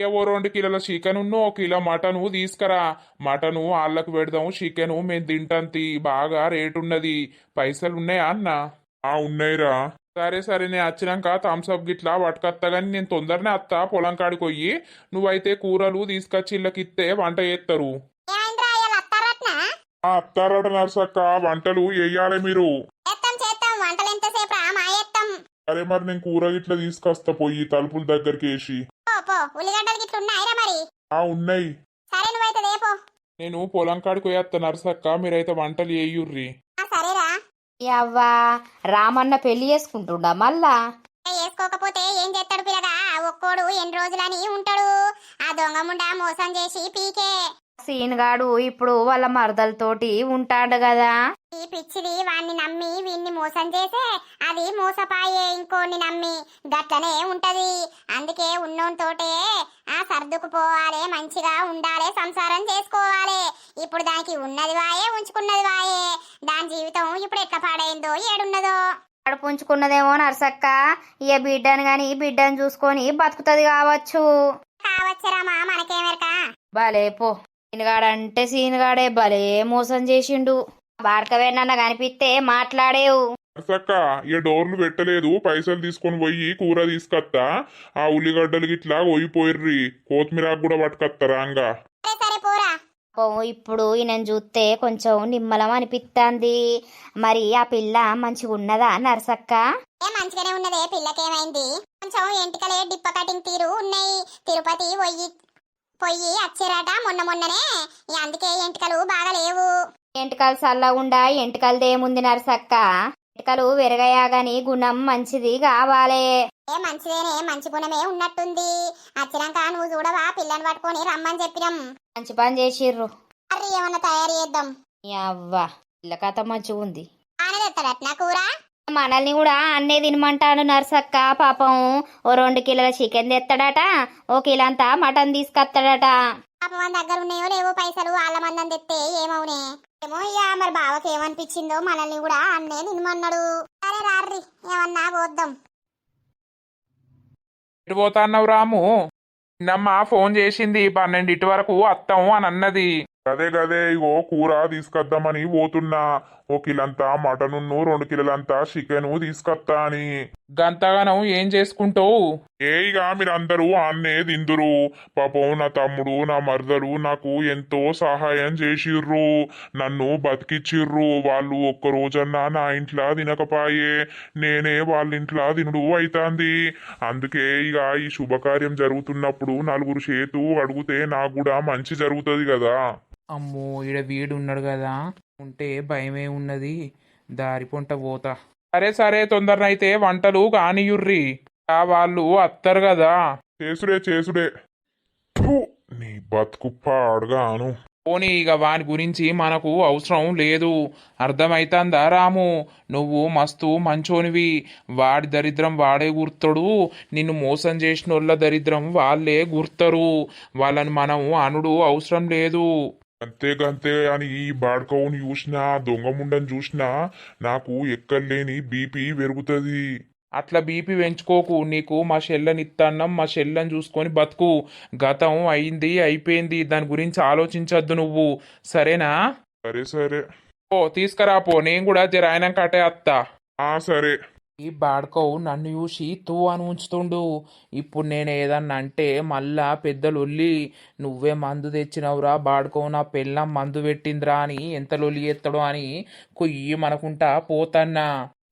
ఓ 2 కిలోల చికెన్, ఓ కిలో మటను తీసుకురా. మటను వాళ్ళకు పెడదాం, చికెను మేము తింటాంతి. బాగా రేటు ఉన్నది. పైసలు ఉన్నాయా అన్న? ఉన్నాయిరా. సరే నేను వచ్చినాక థమ్స్అప్ గిట్లా పట్టుకొత్తా. గాని నేను తొందరనే అత్తా పొలం కాడికి పోయి. నువ్వైతే కూరలు తీసుకొచ్చి ఇళ్ళకిస్తే వంట చేస్తారు. అత్తారట నర్సక్క, వంటలు వేయాలి మీరు. అరే మరి నేను కూర గిట్ల తీసుకొస్తా, పోయి తలుపుల దగ్గరికి వేసి. ఉన్నాయి. నేను పొలం కాడికి పోయేస్తా నర్సక్క, మీరైతే వంటలు వేయుర్రి. అవ్వా, రామన్న పెళ్లి చేసుకుంటుండా మళ్ళా? చేసుకోకపోతే ఏం చేస్తాడు పిల్లగా? ఒక్కోడు ఎన్ని రోజులని ఉంటాడు? ఆ దొంగ ముండా మోసం చేసి పీకే. సీన్గాడు ఇప్పుడు వాళ్ళ మరదలతోటి ఉంటాడు కదా. ఈ పిచ్చిది వాణ్ణి నమ్మి వీణ్ణి మోసం చేసే అది మోసపాయే ఇంకోని నమ్మి గట్లనే ఉంటది. అందుకే ఉన్నోనితోటే సర్దుకుపోవాలి, మంచిగా ఉండాలి, సంసారం చేసుకోవాలి. ఇప్పుడు దానికి ఉన్నది వాయే, ఉంచుకున్నది వాయే. దాని జీవితం ఇప్పుడు ఎట్లా పాడైందో ఏడున్నదో. పుంచుకున్నదేమో నర్సక్క, ఇక బిడ్డను గాని బిడ్డను చూసుకొని బతుకుతుంది కావచ్చు. కావచ్చరామా, మనకేమెరక. భలే పో, సీనుగాడంటే సీనుగాడే భలే మోసం చేసిండు. బాడకవేనన్న కనిపిస్తే మాట్లాడేవు. సక్క ఇక డోర్లు పెట్టలేదు, పైసలు తీసుకొని పోయి కూర తీసుకొత్తా. ఆ ఉల్లిగడ్డలు గిట్లా పోయిపోయిర్రి, కొత్తిమీరాకు కూడా పట్టుకొత్తారా అంగా. సరే సరే పోరా. ఇప్పుడు ఈయన చూస్తే కొంచెం నిమ్మలం అనిపిస్తుంది. మరి ఆ పిల్ల మంచిగా ఉన్నదా నర్సక్క? మంచిగానే ఉన్నదే, పిల్లకేమైంది? కొంచెం ఎంటికలే డిప్ప కటింగ్ తీరు ఉన్నాయి. తిరుపతి పొయ్యి వచ్చిరట మొన్ననే, అందుకే ఎంటికలు బాగా లేవు. ఎంటికలు చల్లగుండా ఎంటికలదేముంది నర్సక్క, ఎంటికలు వెరగయా గాని గుణం మంచిది కావాలే. మంచిదేనే, మంచి గుణమే ఉన్నట్టుంది. వచ్చినాక నువ్వు చూడవా, పిల్లని పట్టుకొని రమ్మని చెప్పినాం. మంచి పని చేసిర్రు. అరే ఏమన్నా తయారు చేద్దాం. అవ్వా పిల్ల కథ మంచిగా ఉంది. ఆనదెత్తడట్నా కూర? మనల్ని కూడా అన్నే తినమంటాడు నర్సక్క. పాపం ఓ 2 కిలోల చికెన్ తెస్తాడట, ఓ కిలో అంతా మటన్ తీసుకొస్తాడట. పాపం మన దగ్గర ఉన్నాయో లేవో పైసలు, వాళ్ళ మందం తెస్తే ఏమవునే ఏమో. ఇక మరి బావకి ఏమనిపించిందో మనల్ని కూడా అన్నే తినమన్నాడు. సరే రార్రి, ఏమన్నా పోద్దాం. ఎటు పోతా అన్నావు రాము? నిన్నమ్మ ఫోన్ చేసింది, 12 వరకు వస్తాం అని అన్నది. గదే ఇగో కూర తీసుకొద్దామని పోతున్నా. 1 కిలంతా మటను, 2 కిలోలంతా చికెను తీసుకొత్తా అని. గంతగానం ఏం చేసుకుంటావు? ఇక మీరందరూ ఆన్నే తిందురు. పాపం నా తమ్ముడు, నా మరదలు నాకు ఎంతో సహాయం చేసిర్రు, నన్ను బతికిచ్చిర్రు. వాళ్ళు ఒక్క రోజన్నా నా ఇంట్లో తినకపాయే, నేనే వాళ్ళ ఇంట్లో తినుడు అయితాంది. అందుకే ఇక ఈ శుభకార్యం జరుగుతున్నప్పుడు నలుగురు చేతు అడిగితే నాకు కూడా మంచి జరుగుతుంది కదా. అమ్మో, ఈడ వీడు ఉన్నాడు కదా, ఉంటే భయమే ఉన్నది. దారి పొంట పోతా. సరే తొందరనైతే వంటలు కానియుర్రి, వాళ్ళు అత్తరు కదా. చేసుడే ఫు, నీ బతుకు పాడుగాను. పోనీ ఇక వాని గురించి మనకు అవసరం లేదు. అర్థమైతుందా రాము? నువ్వు మస్తు మంచోనివి. వాడి దరిద్రం వాడే గుర్తాడు, నిన్ను మోసం చేసిన వాళ్ళ దరిద్రం వాళ్ళే గుర్తరు. వాళ్ళని మనం అనుడు అవసరం లేదు. అంతే అని ఈ బాడ్కవుని చూసినా, దొంగముండని చూసినా నాకు ఎక్కర్లేని బీపీ పెరుగుతుంది. అట్లా బీపీ పెంచుకోకు. నీకు మా చెల్లెనిత్తన్నం, మా చెల్లెని చూసుకొని బతుకు. గతం అయింది అయిపోయింది, దాని గురించి ఆలోచించద్దు నువ్వు, సరేనా? సరే ఓ తీసుకురా పో, నేను కూడా జరాయనం కట్టే అత్తా. సరే. ఈ బాడ్కవు నన్ను చూసి తూ అని ఉంచుతుండు. ఇప్పుడు నేను ఏదన్నా అంటే మళ్ళా పెద్దలొల్లి, నువ్వే మందు తెచ్చినవురా బాడ్కవు, నా పెళ్ళం మందు పెట్టిందిరా అని ఎంత లొల్లి ఎత్తడో అని కొయ్యి మనకుంటా పోతన్నా.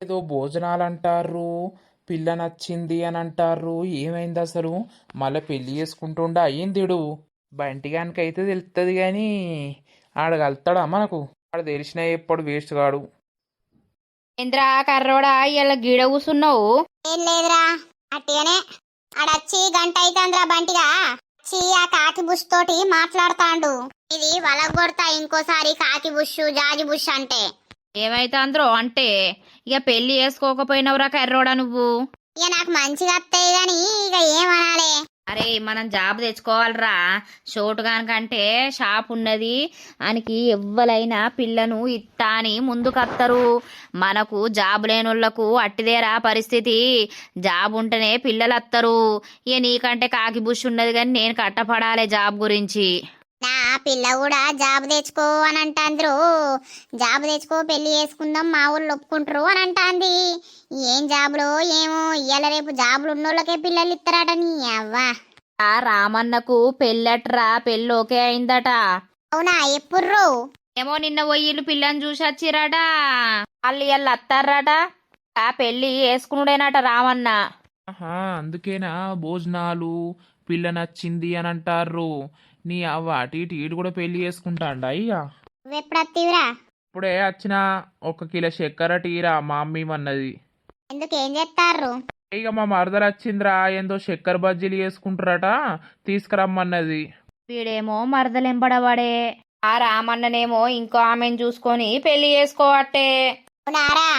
ఏదో భోజనాలు అంటారు, పిల్ల నచ్చింది అని అంటారు. ఏమైంది అసలు? మళ్ళీ పెళ్లి చేసుకుంటుండా అయ్యిందిడు. బంటిగానికైతే తెలుస్తుంది కానీ ఆడగలుగుతాడా మనకు? ఆడ తెలిసినా ఎప్పుడు వేస్ట్ కాడు. ఇంద్రా కర్రోడా ఇలా గీడ కూసున్నావు? ఏం లేదురా, అట్టిగానే ఆడచ్చి గంట అయితందిరా. బంటిగా వచ్చి ఆ కాకి బుష్ తోటి మాట్లాడతాండు. ఇది వలగొడతా ఇంకోసారి కాకి బుష్ జాజి బుష్ అంటే. ఏమైతాంద్రో అంటే, ఇక పెళ్లి చేసుకోకపోయినవురా కర్రోడా నువ్వు? ఇక నాకు మంచిగా వస్తాయి గాని ఇక ఏమనాలే. అరే మనం జాబ్ తెచ్చుకోవాలరా. షోటుగానికంటే షాప్ ఉన్నది, ఆయనకి ఎవ్వలైనా పిల్లను ఇత్తా అని ముందుకత్తరు. మనకు జాబ్ లేనోళ్లకు అట్టిదేరా పరిస్థితి. జాబ్ ఉంటేనే పిల్లలు అత్తరు. ఇక నీకంటే కాకి బుష్ ఉన్నది కానీ నేను కట్టపడాలి జాబ్ గురించి. నా పిల్ల కూడా జాబ్ తెచ్చుకో అని అంటాంద్రు. జాబ్ తెచ్చుకో పెళ్లి చేసుకుందాం మా ఊళ్ళు ఒప్పుకుంటారు అని అంటాంది. ఏం జాబులో ఏమో, ఇయ్యాల రేపు జాబులు ఉన్నోళ్ళకే పిల్లలు ఇస్తారట. నీ అవ్వా, ఆ రామన్నకు పెళ్ళట్రా, పెళ్ళి ఓకే అయిందట. అవునా? ఎప్పుడ్రు? ఏమో నిన్న పోయిళ్ళు పిల్లని చూసి వచ్చిరట. వాళ్ళు ఇవాళ అత్తారట. ఆ పెళ్లి వేసుకున్నాడేనట రామన్న. అందుకేనా భోజనాలు, పిల్ల నచ్చింది అని అంటారు. నీ అవ్వ అటు ఇటు ఈడు కూడా పెళ్లి చేసుకుంటాండా? ఇక నువ్వెప్పుడు వత్తివిరా? ఇప్పుడే వచ్చిన 1 కిలో చక్కెర టీరా మా అమ్మ అన్నది. ఎందుకు, ఏం చేస్తారు? ఇక మా మరదలు వచ్చిందిరా, ఏందో చక్కెర బజ్జీలు చేసుకుంటారట, తీసుకురమ్మన్నది. వీడేమో మరదలెంబడవాడే. ఆ రామన్ననేమో ఇంకో ఆమెను చూసుకొని పెళ్లి చేసుకోవట్టే. అవునారా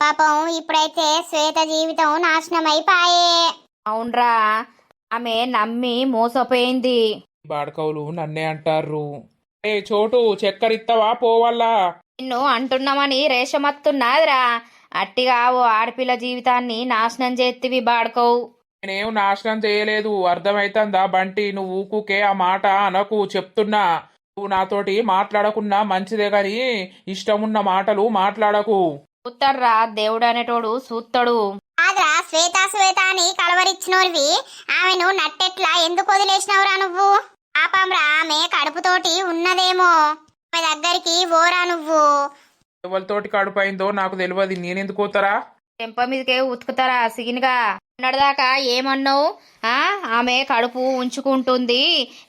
పాపం ఇప్పుడైతే శ్వేత జీవితం నాశనం అయిపాయే. అవునరా, ఆమె నమ్మి మోసపోయింది. బాడకవులు నన్నే అంటారు. ఏ చోటు చక్కెర ఇత్తవా పోవల్లా? నిన్ను అంటున్నామని రేషమత్తున్నదిరా. అట్టిగా ఓ ఆడపిల్ల జీవితాన్ని నాశనం చేతివి బాడుకోవు. నేనేం నాశనం చేయలేదు, అర్థమైతుందా బంటి? నువ్వు ఊకుకే ఆ మాట అనకు, చెప్తున్నా. నువ్వు నాతోటి మాట్లాడకున్నా మంచిదే గాని ఇష్టమున్న మాటలు మాట్లాడకు. చూస్తాడ్రా, దేవుడు అనేటోడు చూస్తాడు. కాదురా శ్వేత అని కలవరిచ్చినోరివి ఆమెను నట్టెట్లా ఎందుకు వదిలేసినవురా నువ్వు? పాపంరా ఆమె కడుపుతోటి ఉన్నదేమో, ఆమె దగ్గరికి ఓరా నువ్వు. ఎవరితోటి కడుపైందో నాకు తెలియదు, నేనెందుకు పోతారా? చెంప మీదకే ఉతుకుతారా సిగినగా? ఉన్నదాకా ఏమన్నావు? ఆమె కడుపు ఉంచుకుంటుంది,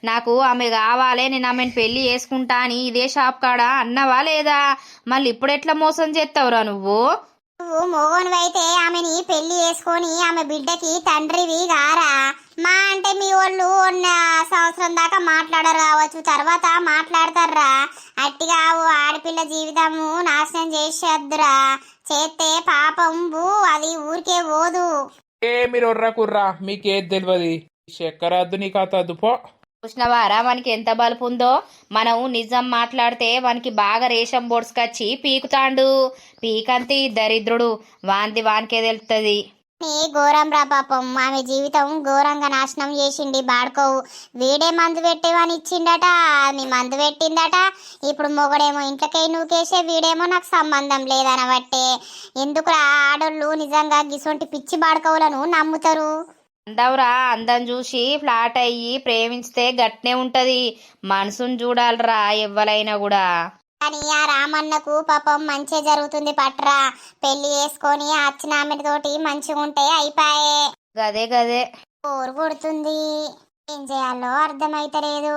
నాకు ఆమె కావాలి, నేను ఆమెను పెళ్లి చేసుకుంటా అని ఇదే షాప్ కాడ అన్నవా లేదా? మళ్ళీ ఇప్పుడు ఎట్లా మోసం చేస్తావురా నువ్వు? నువ్వు మోగోనివైతే ఆమెని పెళ్లి చేసుకొని ఆమె బిడ్డకి తండ్రివి గారా? మా అంటే మీ వాళ్ళు ఉన్న సంవత్సరం దాకా మాట్లాడరు కావచ్చు, తర్వాత మాట్లాడతారా? అట్టిగా ఓ ఆడపిల్ల జీవితము నాశనం చేసేద్దురా. చేస్తే పాపం అది ఊరికే పోదు. ఏ మీరు ఒర్రా కుర్రా, మీకేది తెలియదు. చక్కెర అద్దు నీ కథ అద్దు పో. చూసినవారా మనకి ఎంత బలుపు ఉందో? మనం నిజం మాట్లాడితే వానికి బాగా రేషం బొడ్సుకొచ్చి పీకుతాండు. పీకంతి దరిద్రుడు, వాంది వానికే తెలుస్తుంది. నీ ఘోరం రా పాపం, ఆమె జీవితం ఘోరంగా నాశనం చేసిండి బాడుకోవు. వీడే మందు పెట్టేవని ఇచ్చిండట, నీ మందు పెట్టిందట. ఇప్పుడు మొగడేమో ఇంట్లోకే నూకేసే, వీడేమో నాకు సంబంధం లేదనబట్టే. ఎందుకురా ఆడోళ్ళు నిజంగా గిసొంటి పిచ్చి బాడుకోవులను నమ్ముతారు? అందవురా, అందం చూసి ఫ్లాట్ అయ్యి ప్రేమించితే గట్నే ఉంటది. మనసును చూడాలరా ఎవ్వలైనా కూడా. కానీ ఆ రామన్నకు పాపం మంచి జరుగుతుంది పట్రా. పెళ్లి చేసుకొని అచ్చినామెతోటి మంచిగా ఉంటే అయిపాయే. గదే గదే బోరు కొడుతుంది, ఏం చేయాలో అర్థమైతలేదు.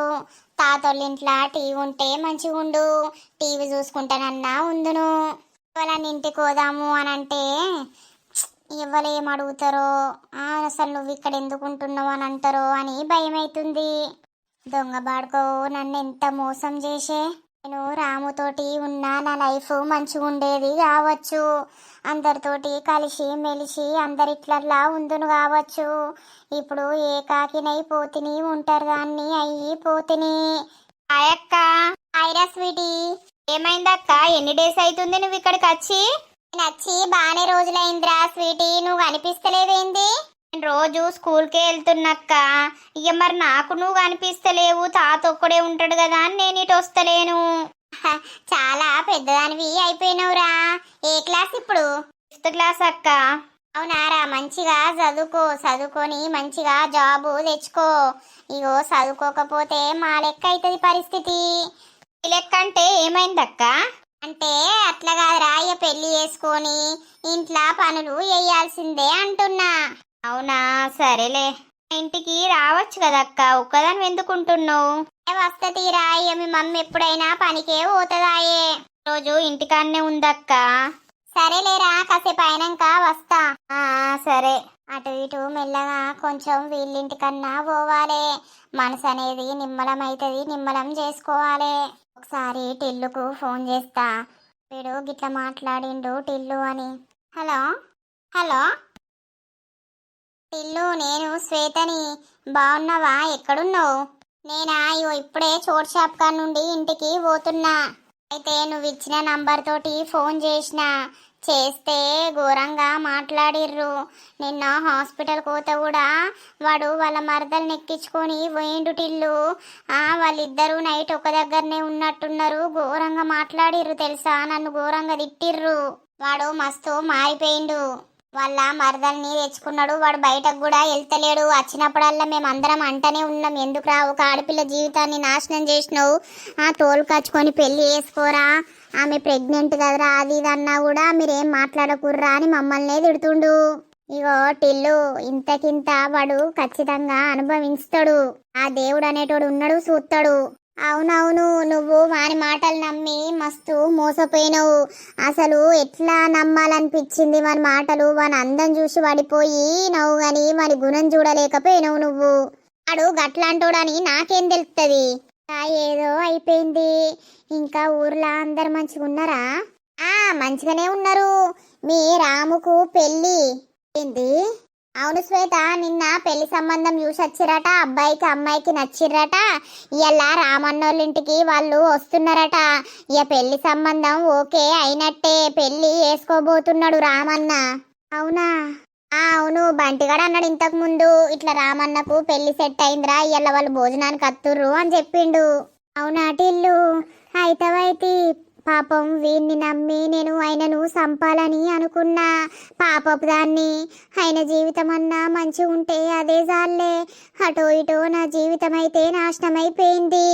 తాతోళ్ళింట్లో టీవీ ఉంటే మంచిగుండు, టీవీ చూసుకుంటానన్నా ఉందును. వాళ్ళని ఇంటికి పోదాము అని అంటే ఎవరు ఏం అడుగుతారో, అసలు నువ్వు ఇక్కడ ఎందుకు ఉంటున్నావు అని అంటారో అని భయం అవుతుంది. దొంగ బాడుకో నన్ను ఎంత మోసం చేసే. నేను రాముతోటి ఉన్నా నా లైఫ్ మంచిగా ఉండేది కావచ్చు, అందరితోటి కలిసి మెలిసి అందరిట్లలా ఉందును కావచ్చు. ఇప్పుడు ఏకాకినై పోతిని, ఉంటారు దాన్ని అయ్యి పోతిని. అయ్యక్క ఐరా స్వీటీ, ఏమైందక్క? ఎన్ని డేస్ అవుతుంది నువ్వు ఇక్కడికి వచ్చి? నచ్చి బాగానే రోజులైందిరా స్వీటీ, నువ్వు కనిపిస్తలేవేంది? నేను రోజు స్కూల్కే వెళ్తున్నక్క. ఇక మరి నాకు నువ్వు కనిపిస్తలేవు, తాత ఒక్కడే ఉంటాడు కదా అని నేను ఇటు వస్తలేను. చాలా పెద్దదానివి అయిపోయినవురా. ఏ క్లాస్ ఇప్పుడు? 5th క్లాస్ అక్క. అవునారా, మంచిగా చదువుకో, చదువుకొని మంచిగా జాబు తెచ్చుకో. ఇగో చదువుకోకపోతే మా లెక్క అవుతుంది పరిస్థితి. ఈ లెక్క అంటే ఏమైందక్క? అంటే అట్లా కాదురా, ఇక పెళ్లి చేసుకొని ఇంట్లో పనులు వేయాల్సిందే అంటున్నా. అవునా, సరేలే. ఇంటికి రావచ్చు కదక్క, ఒక్కదాని ఎందుకుంటున్నావు? వస్తా తీరా, ఇక మీ మమ్మీ ఎప్పుడైనా పనికే పోతుందాయే. రోజు ఇంటికాన్నే ఉందక్క. సరేలేరా, కాసేపు అయినాక వస్తా. సరే. అటు ఇటు మెల్లగా కొంచెం వీళ్ళింటికన్నా పోవాలి. మనసు అనేది నిమ్మలం అవుతుంది, నిమ్మలం చేసుకోవాలి. ఒకసారి టిల్లుకు ఫోన్ చేస్తా. వీడు గిట్లా మాట్లాడిండు టిల్లు అని. హలో హలో టిల్లు, నేను శ్వేతని. బాగున్నావా? ఎక్కడున్నావు? నేనా, ఇప్పుడే చోట్ షాప్ కాడ నుండి ఇంటికి పోతున్నా. అయితే నువ్వు ఇచ్చిన నంబర్ తోటి ఫోన్ చేస్తే ఘోరంగా మాట్లాడిర్రు. నిన్న హాస్పిటల్ పోతే కూడా వాడు వాళ్ళ మరదల్ని ఎక్కించుకొని పోయిండు టిల్లు. వాళ్ళిద్దరూ నైట్ ఒక దగ్గరనే ఉన్నట్టున్నారు. ఘోరంగా మాట్లాడిర్రు తెలుసా, నన్ను ఘోరంగా తిట్టిర్రు. వాడు మస్తు మారిపోయిండు, వాళ్ళ మరదల్ని తెచ్చుకున్నాడు. వాడు బయటకు కూడా వెళ్తలేడు. వచ్చినప్పుడల్లా మేమందరం అంటనే ఉన్నాం, ఎందుకు రా ఒక ఆడపిల్ల జీవితాన్ని నాశనం చేసినావు, తోలు కచ్చుకొని పెళ్లి చేసుకోరా, ఆమె ప్రెగ్నెంట్ కదరా అది ఇది అన్నా కూడా మీరేం మాట్లాడకుర్రా అని మమ్మల్నే తిడుతుండు. ఇగో టిల్లు, ఇంతకింత వాడు ఖచ్చితంగా అనుభవిస్తాడు. ఆ దేవుడు అనేటోడు ఉన్నాడు, చూస్తాడు. అవునవును, నువ్వు వాని మాటలు నమ్మి మస్తు మోసపోయినావు. అసలు ఎట్లా నమ్మాలనిపించింది వాని మాటలు? వాని అందం చూసి పడిపోయి నవ్వు గాని వాని గుణం చూడలేకపోయినావు నువ్వు. వాడు గట్లాంటోడని నాకేం తెలుస్తుంది. ఏదో అయిపోయింది. ఇంకా ఊర్లో అందరు మంచిగా ఉన్నారా? మంచిగానే ఉన్నారు. మీ రాముకు పెళ్ళి ఏంది? అవును శ్వేత, నిన్న పెళ్లి సంబంధం చూసి వచ్చిరట. అబ్బాయికి అమ్మాయికి నచ్చిర్రట. ఇలా రామన్నోళ్ళ ఇంటికి వాళ్ళు వస్తున్నారట. ఇక పెళ్లి సంబంధం ఓకే అయినట్టే. పెళ్లి వేసుకోబోతున్నాడు రామన్న. అవునా? అవును, బంటిగాడు అన్నాడు ఇంతకు ముందు, ఇట్లా రామన్నకు పెళ్లి సెట్ అయిందిరా, ఇవాళ వాళ్ళు భోజనానికి వస్తుర్రు అని చెప్పిండు. అవునా టిల్లు? అయితవైతి పాపం వీన్ని నమ్మి నేను ఆయనను సంపాలని అనుకున్నా. పాపపు దాన్ని. ఆయన జీవితం అన్నా మంచి ఉంటే అదే జాలే. అటో ఇటో నా జీవితం అయితే నాశనమైపోయింది.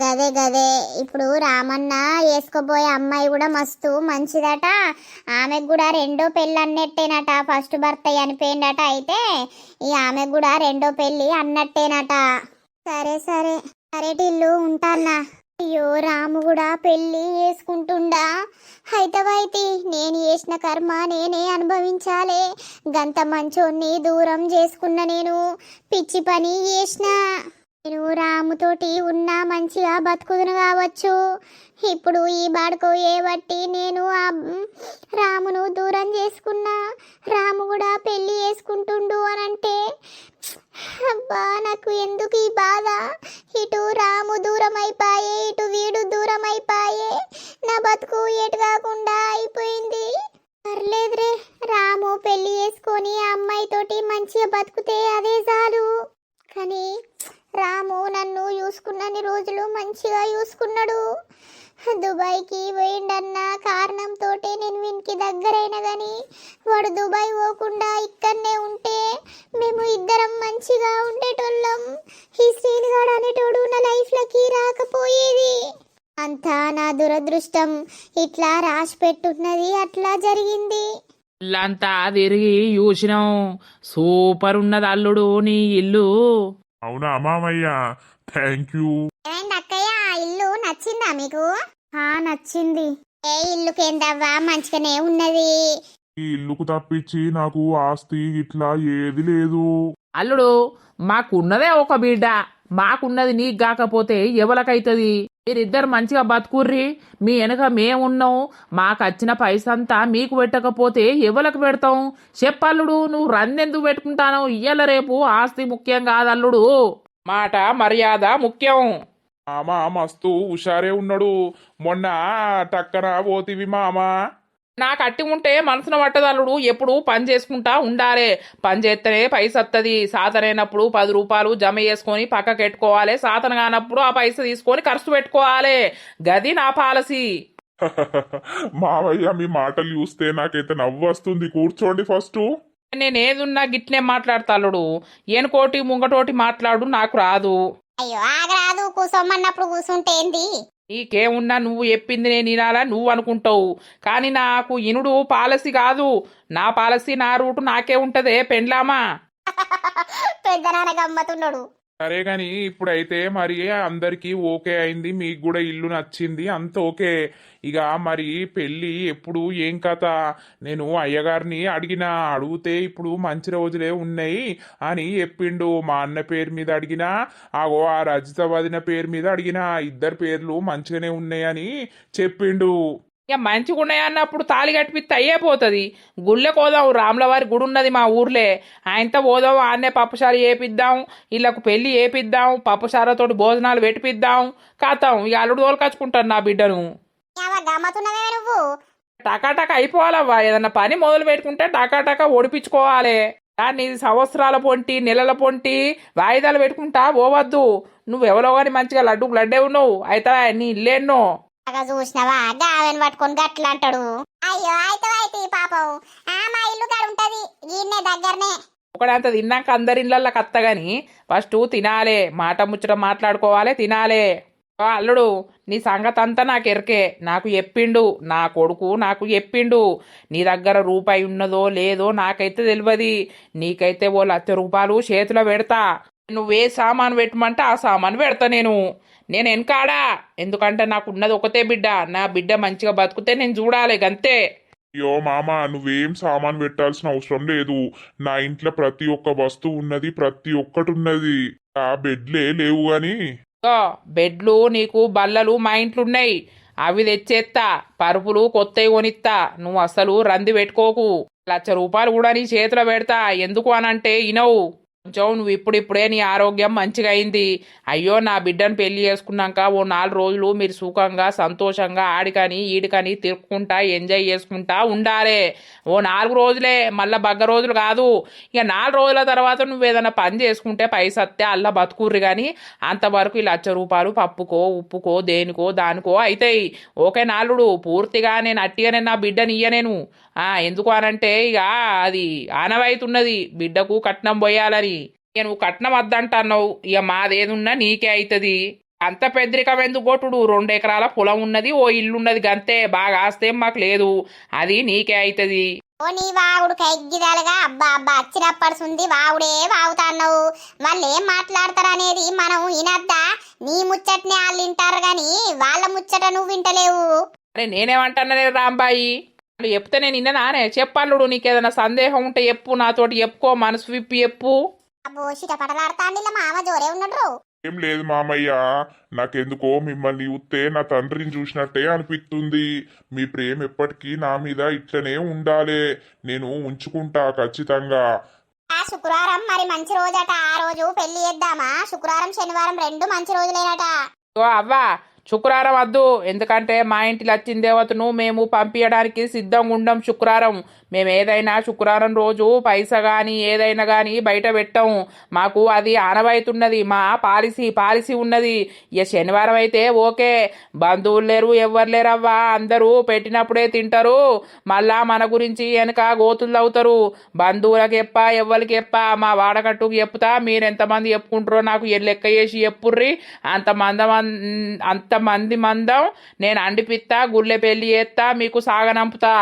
గదే గదే. ఇప్పుడు రామన్న వేసుకోబోయే అమ్మాయి కూడా మస్తు మంచిదట. ఆమెకు కూడా రెండో పెళ్ళి అన్నట్టేనట. ఫస్ట్ భర్త చనిపోయిందట. అయితే ఈ ఆమెకు కూడా రెండో పెళ్ళి అన్నట్టేనట. సరే సరే సరే టిల్లు, ఉంటానా. అయ్యో, రాము కూడా పెళ్ళి చేసుకుంటుండా? అయితవైతి నేను చేసిన కర్మ నేనే అనుభవించాలే. గంత మంచోన్ని దూరం చేసుకున్న నేను పిచ్చి పని చేసిన. నేను రాముతోటి ఉన్నా మంచిగా బతుకుదును కావచ్చు. ఇప్పుడు ఈ బాడుకో ఏ బట్టి నేను రామును దూరం చేసుకున్నా. రాము కూడా పెళ్ళి చేసుకుంటుండు అనంటే అబ్బా, నాకు ఎందుకు ఈ బాధ? ఇటు రాము దూరం అయిపోయే, ఇటు వీడు దూరం అయిపోయే. నా బతుకు ఎటు కాకుండా అయిపోయింది. పర్లేదురే, రాము పెళ్లి చేసుకొని ఆ అమ్మాయితోటి మంచిగా బతుకుతే అదే చాలు. కానీ రాము నన్ను చూసుకున్నన్ని రోజులు మంచిగా చూసుకున్నాడు. దుబాయ్కి పోయిండన్న కారణంతో నేను వీనికి దగ్గరైన కానీ వాడు దుబాయ్ పోకుండా ఇక్కడనే ఉంటే మేము ఇద్దరం మంచిగా ఉండేటోళ్ళం. ఈ శ్రీనుగాడు అనేటోడు నా లైఫ్లోకి రాకపోయేది. అంతా నా దురదృష్టం. ఇట్లా రాసి పెట్టున్నది, అట్లా జరిగింది. ఇల్లంతా తిరిగి చూసినాం. సూపర్ ఉన్నది అల్లుడు నీ ఇల్లు. అవునా మామయ్య, థ్యాంక్ యూ. ఏమైంది అక్కయ్య, ఆ ఇల్లు నచ్చిందా మీకు? నచ్చింది. ఏ ఇల్లుకేందవ్వా, మంచిగానే ఉన్నది. ఈ ఇల్లుకు తప్పించి నాకు ఆస్తి ఇట్లా ఏది లేదు. అల్లుడు, మాకున్నదే ఒక బిడ్డ. మాకున్నది నీకు కాకపోతే ఎవరికైతుంది? మీరిద్దరు మంచిగా బతుకుర్రి. మీ వెనక మేమున్నాం. మాకు వచ్చిన పైసంతా మీకు పెట్టకపోతే ఎవరికి పెడతాం? చెప్పల్లుడు, నువ్వు రందెందుకు పెట్టుకుంటాను? ఇయ్యాల రేపు ఆస్తి ముఖ్యం కాదల్లుడు, మాట మర్యాద ముఖ్యం. మామ మస్తు హుషారే ఉన్నాడు. మొన్న టక్కన పోతివి మామ. నాకు అట్టి ఉంటే మనసున పట్టదు అల్లుడు. ఎప్పుడు పని చేసుకుంటా ఉండాలి. పని చేస్తేనే పైస వస్తుంది. సాతనైనప్పుడు 10 రూపాయలు జమ చేసుకొని పక్కకి పెట్టుకోవాలి. సాతన కానప్పుడు ఆ పైస తీసుకొని ఖర్చు పెట్టుకోవాలి. గది నా పాలసీ. మావయ్య, మీ మాటలు చూస్తే నాకైతే నవ్వు వస్తుంది. కూర్చోండి ఫస్ట్. నేనేదున్నా గిట్నే మాట్లాడతా అల్లుడు. ఏనుకోటి ముంగటోటి మాట్లాడు, నాకు రాదు. అయ్యో ఆగరాదు, కూసోమన్నప్పుడు కూసుంటే ఏంది? నీకేమున్నా నువ్వు చెప్పింది నేను వినాలా నువ్వు అనుకుంటావు. కానీ నాకు ఇనుడు పాలసీ కాదు. నా పాలసీ నా రూటు నాకే ఉంటదే పెండ్లామా. పెద్ద నాన్న గమ్మతున్నాడు. సరే గాని ఇప్పుడైతే మరి అందరికి ఓకే అయింది. మీకు కూడా ఇల్లు నచ్చింది, అంత ఓకే. ఇక మరి పెళ్ళి ఎప్పుడు, ఏం కథ? నేను అయ్యగారిని అడిగితే ఇప్పుడు మంచి రోజులే ఉన్నాయి అని చెప్పిండు. మా అన్న పేరు మీద అడిగినా, ఆ రజిత వదిన పేరు మీద అడిగినా, ఇద్దరు పేర్లు మంచిగానే ఉన్నాయని చెప్పిండు. ఇక మంచిగా ఉన్నాయి అన్నప్పుడు తాళి కట్టిపిస్తే అయ్యేపోతుంది. గుళ్ళే పోదాం, రాములవారి గుడి ఉన్నది మా ఊర్లే. ఆయనతో పోదాం, ఆడనే పప్పుసారి వేపిద్దాం, వీళ్ళకు పెళ్లి వేపిద్దాం, పప్పుసారతోటి భోజనాలు పెట్టిపిద్దాం. కాతాం ఇక అల్లుడు తోలుకచ్చుకుంటాను నా బిడ్డను. గమ్మతున్నావే నువ్వు. టకాటక అయిపోవాలవ్వా. ఏదన్నా పని మొదలు పెట్టుకుంటే టకాటక ఓడిపించుకోవాలి. దాన్ని సంవత్సరాల పొంటి, నెలల పొంటి వాయిదాలు పెట్టుకుంటా పోవద్దు. నువ్వెవరో కానీ మంచిగా లడ్డే ఉన్నావు. అయితే నీ ఇల్లేన్నో చూసినవా, గావెన్ పట్టుకొని గట్లా అంటాడు. అయ్యో అయితే పాపం మా ఇల్లు కాడ ఉంటది, ఈయనే దగ్గరనే. ఒకడంత తిన్నాక అందరి ఇళ్ళకి అత్తగాని ఫస్ట్ తినాలే, మాట ముచ్చట మాట్లాడుకోవాలి, తినాలే. అల్లుడు, నీ సంగతి అంతా నాకు ఎరకే. నాకు చెప్పిండు నా కొడుకు, నాకు చెప్పిండు. నీ దగ్గర రూపాయి ఉన్నదో లేదో నాకైతే తెలియదు. నీకైతే ఓ 1,00,000 రూపాయలు చేతిలో పెడతా. నువ్వే సామాను పెట్టమంటే ఆ సామాను పెడతా. నేను వెనకాడా. ఎందుకంటే నాకు ఉన్నది ఒకతే బిడ్డ. నా బిడ్డ మంచిగా బతుకుతే నేను చూడాలి, గంతే. యో మామ నువ్వేం సామాన్ పెట్టాల్సిన అవసరం లేదు. నా ఇంట్లో ప్రతి ఒక్క వస్తువు ఉన్నది, ప్రతి ఒక్కటి ఉన్నది. ఆ బెడ్లే లేవు గాని. ఇగో బెడ్లు నీకు బల్లలు మా ఇంట్లో ఉన్నాయి, అవి తెచ్చేస్తా. పరుపులు కొత్తవి కొనిస్తా. నువ్వు అసలు రంది పెట్టుకోకు. ₹1,00,000 కూడా నీ చేతిలో పెడతా. ఎందుకు అనంటే ఇనవు. కొంచెం నువ్వు ఇప్పుడిప్పుడే నీ ఆరోగ్యం మంచిగా అయింది. అయ్యో నా బిడ్డను పెళ్లి చేసుకున్నాక ఓ 4 రోజులు మీరు సుఖంగా సంతోషంగా ఆడికని ఈడికని తిరుక్కుంటా ఎంజాయ్ చేసుకుంటా ఉండాలి. ఓ 4 రోజులే, మళ్ళీ బగ్గ రోజులు కాదు. ఇక 4 రోజుల తర్వాత నువ్వు ఏదైనా పని చేసుకుంటే పైసత్తే అల్లా బతుకుర్రి. కానీ అంతవరకు ఈ ₹1,00,000 పప్పుకో ఉప్పుకో దేనికో దానికో అవుతాయి. ఓకే నాలుడు, పూర్తిగా నేను అట్టిగానే నా బిడ్డని ఇయ్యనేను. ఎందుకు అనంటే ఇక అది ఆనవాయితున్నది బిడ్డకు కట్నం పోయాలని. ఇక నువ్వు కట్నం వద్దంటున్నావు, ఇక మాదేదున్నా నీకే అవుతుంది. అంత పెద్దరికం ఎందుకు కొట్టుడు? 2 ఎకరాల పొలం ఉన్నది, ఓ ఇల్లు ఉన్నది, గంతే. బాగా ఆస్తేం మాకు లేదు, అది నీకే అవుతుంది. ఓ నీ వాగుడు కైగ్గిదాలుగా అబ్బా అబ్బా అచ్చినప్పడుసుంది వాగుడే వాగుతాన్నావు. వాళ్ళు ఏం మాట్లాడతారనేది మనం వినద్దా? నీ ముచ్చట్ని వాళ్ళు వింటారు గాని వాళ్ళ ముచ్చట నువ్వు వింటలేవు. అరే నేనేమంటానే రాంబాయి, వాళ్ళు చెప్తే నేను నిన్ననానే చెప్పల్లుడు. నీకేదైనా సందేహం ఉంటే చెప్పు, నాతోటి చెప్పుకో, మనసు విప్పి చెప్పు. అబ్బో చిట పడలాడతాండి మామ జోరే ఉన్నట్టు. ఏం లేదు మామయ్య, నాకెందుకో మిమ్మల్ని చూస్తే నా తండ్రిని చూసినట్టే అనిపిస్తుంది. మీ ప్రేమ ఎప్పటికీ నా మీద ఇట్లనే ఉండాలి. నేను ఉంచుకుంటా ఖచ్చితంగా. ఆ శుక్రవారం మరి మంచి రోజట, ఆ రోజు పెళ్లి చేద్దామా? శుక్రవారం శనివారం 2 మంచి రోజులేనట. ఓ అవ్వా, శుక్రవారం వద్దు. ఎందుకంటే మా ఇంటికి వచ్చిన దేవతను మేము పంపించడానికి సిద్ధంగా ఉండం. శుక్రవారం మేము ఏదైనా శుక్రవారం రోజు పైసా కానీ ఏదైనా కానీ బయట పెట్టాము. మాకు అది ఆనవాయితున్నది, మా పాలసీ ఉన్నది. ఇక శనివారం అయితే ఓకే, బంధువులు లేరు ఎవ్వరు లేరవ్వా. అందరూ పెట్టినప్పుడే తింటారు, మళ్ళా మన గురించి వెనక గోతులు అవుతారు. బంధువులకు ఎప్ప ఎవ్వరికి ఎప్ప మా వాడకట్టుకు చెప్తా. మీరు ఎంతమంది చెప్పుకుంటారో నాకు లెక్క చేసి చెప్పుర్రి. అంతమంది మందం నేను అండిపిత్తా, గుళ్ళె పెళ్లి చేస్తా, మీకు సాగనంపుతా.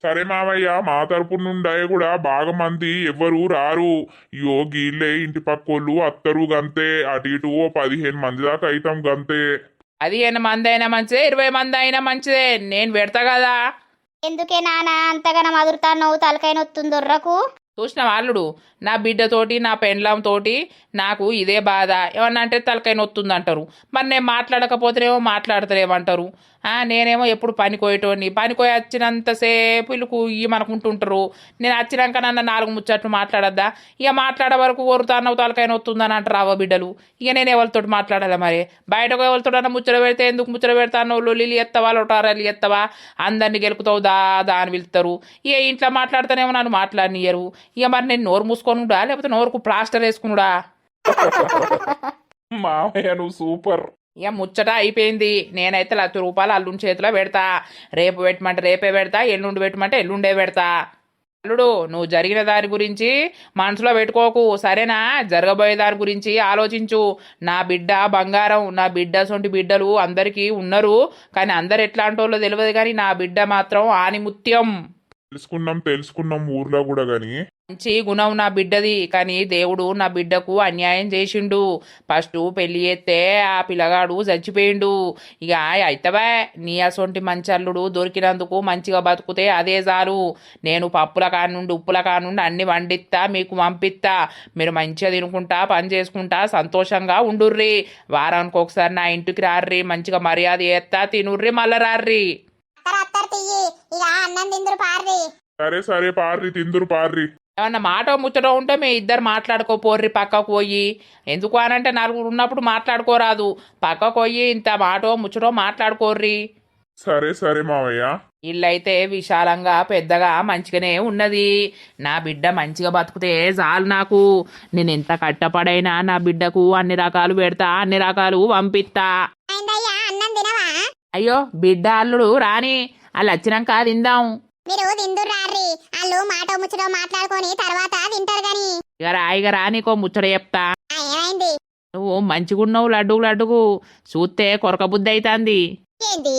సరే మామయ్య, మా తరపు నుండి కూడా బాగా మంది ఎవ్వరు రారు. యో గీళ్ళే ఇంటి పక్కోళ్ళు అత్తరు గంతే. అటు ఇటు ఓ 15 మంది దాకా అవుతాం గంతే. 15 మంది అయినా మంచిదే, 20 మంది అయినా మంచిదే, నేను పెడతా కదా. ఎందుకే నాన్న అంతగానో మదురుతావు? తలకాయ నొత్తుందొర్రకు. చూసిన వాళ్ళుడు నా బిడ్డతోటి నా పెండ్లంతోటి నాకు ఇదే బాధ. ఏమన్నా అంటే తలకాయ నొత్తుందంటారు. మరి నేను మాట్లాడకపోతేనేమో మాట్లాడతలేమంటారు. నేనేమో ఎప్పుడు పనికోయేటోని, పనికోయి వచ్చినంతసేపు వీళ్ళకు ఇయ్యమనుకుంటుంటారు. నేను వచ్చినాక నన్ను 4 ముచ్చట్లు మాట్లాడద్దా? ఇక మాట్లాడే వరకు కోరుతాన్నావు తలకాయ నొత్తుందని అంటారు అవ్వ బిడ్డలు. ఇక నేను ఎవరితోటి మాట్లాడాలి మరి? బయటకు ఎవరితోటన్నా ముచ్చట పెడితే ఎందుకు ముచ్చట పెడతాను? లొల్లిలు ఎత్తవా లొటారాలు ఎత్తవా? అందరినీ గెలుపుతావు దా అని పిలుస్తారు. ఇక ఇంట్లో మాట్లాడితేనేమో నన్ను మాట్లాడనియరు. ఇక మరి నేను నోరు మూసుకొనుడా లేకపోతే నోరుకు ప్లాస్టర్ వేసుకునుడా? మామయ్య నువ్వు సూపర్. ఇక ముచ్చట అయిపోయింది. నేనైతే ₹1,00,000 అల్లుండి చేతిలో పెడతా. రేపు పెట్టమంటే రేపే పెడతా, ఎల్లుండి పెట్టమంటే ఎల్లుండే పెడతా. అల్లుడు నువ్వు జరిగిన దాని గురించి మనసులో పెట్టుకోకు, సరేనా? జరగబోయే దాని గురించి ఆలోచించు. నా బిడ్డ బంగారం, నా బిడ్డ సొంటి బిడ్డలు అందరికీ ఉన్నారు, కానీ అందరు ఎట్లాంటి వాళ్ళో తెలియదు. కానీ నా బిడ్డ మాత్రం ఆనిముత్యం. తెలుసుకున్నాం ఊర్లో కూడా గాని. మంచి గుణం నా బిడ్డది, కానీ దేవుడు నా బిడ్డకు అన్యాయం చేసిండు. ఫస్ట్ పెళ్లి చేస్తే ఆ పిల్లగాడు చచ్చిపోయిండు. ఇక అయితవా నీ అసొంటి మంచి అల్లుడు దొరికినందుకు మంచిగా బతుకుతే అదే చాలు. నేను పప్పుల కానుండి ఉప్పుల కానుండి అన్ని వండిస్తా, మీకు పంపిస్తా. మీరు మంచిగా తినుకుంటా పని చేసుకుంటా సంతోషంగా ఉండుర్రి. వారానికి ఒకసారి నా ఇంటికి రార్రి, మంచిగా మర్యాద చేస్తా, తినుర్రి, మళ్ళా రార్రి. సరే పార్రి, తిందురు పార్రి. ఏమన్నా మాట ముచ్చట ఉంటే మీ ఇద్దరు మాట్లాడుకోపోర్రి పక్కకు పోయి. ఎందుకు అనంటే 4 ఉన్నప్పుడు మాట్లాడుకోరాదు. పక్కకు పోయి ఇంత మాటో ముచ్చటో మాట్లాడుకోర్రి. సరే మామయ్య. ఇల్లైతే విశాలంగా పెద్దగా మంచిగానే ఉన్నది. నా బిడ్డ మంచిగా బతుకుతే చాలు నాకు. నేను ఎంత కట్టపడైనా నా బిడ్డకు అన్ని రకాలు పెడతా, అన్ని రకాలు పంపిస్తా. అయ్యో బిడ్డ అల్లుడు రాని, వాళ్ళు వచ్చినాక తిందాం. మీరు తిందురు రార్రి, వాళ్ళు మాట ముచ్చటో మాట్లాడుకొని తర్వాత తింటారు గాని. ఇక రా నీకో ముచ్చట చెప్తా. ఏమైంది? నువ్వు మంచిగున్నావు లడ్డుకు చూస్తే కొరక బుద్ధి అవుతుంది. ఏంటి?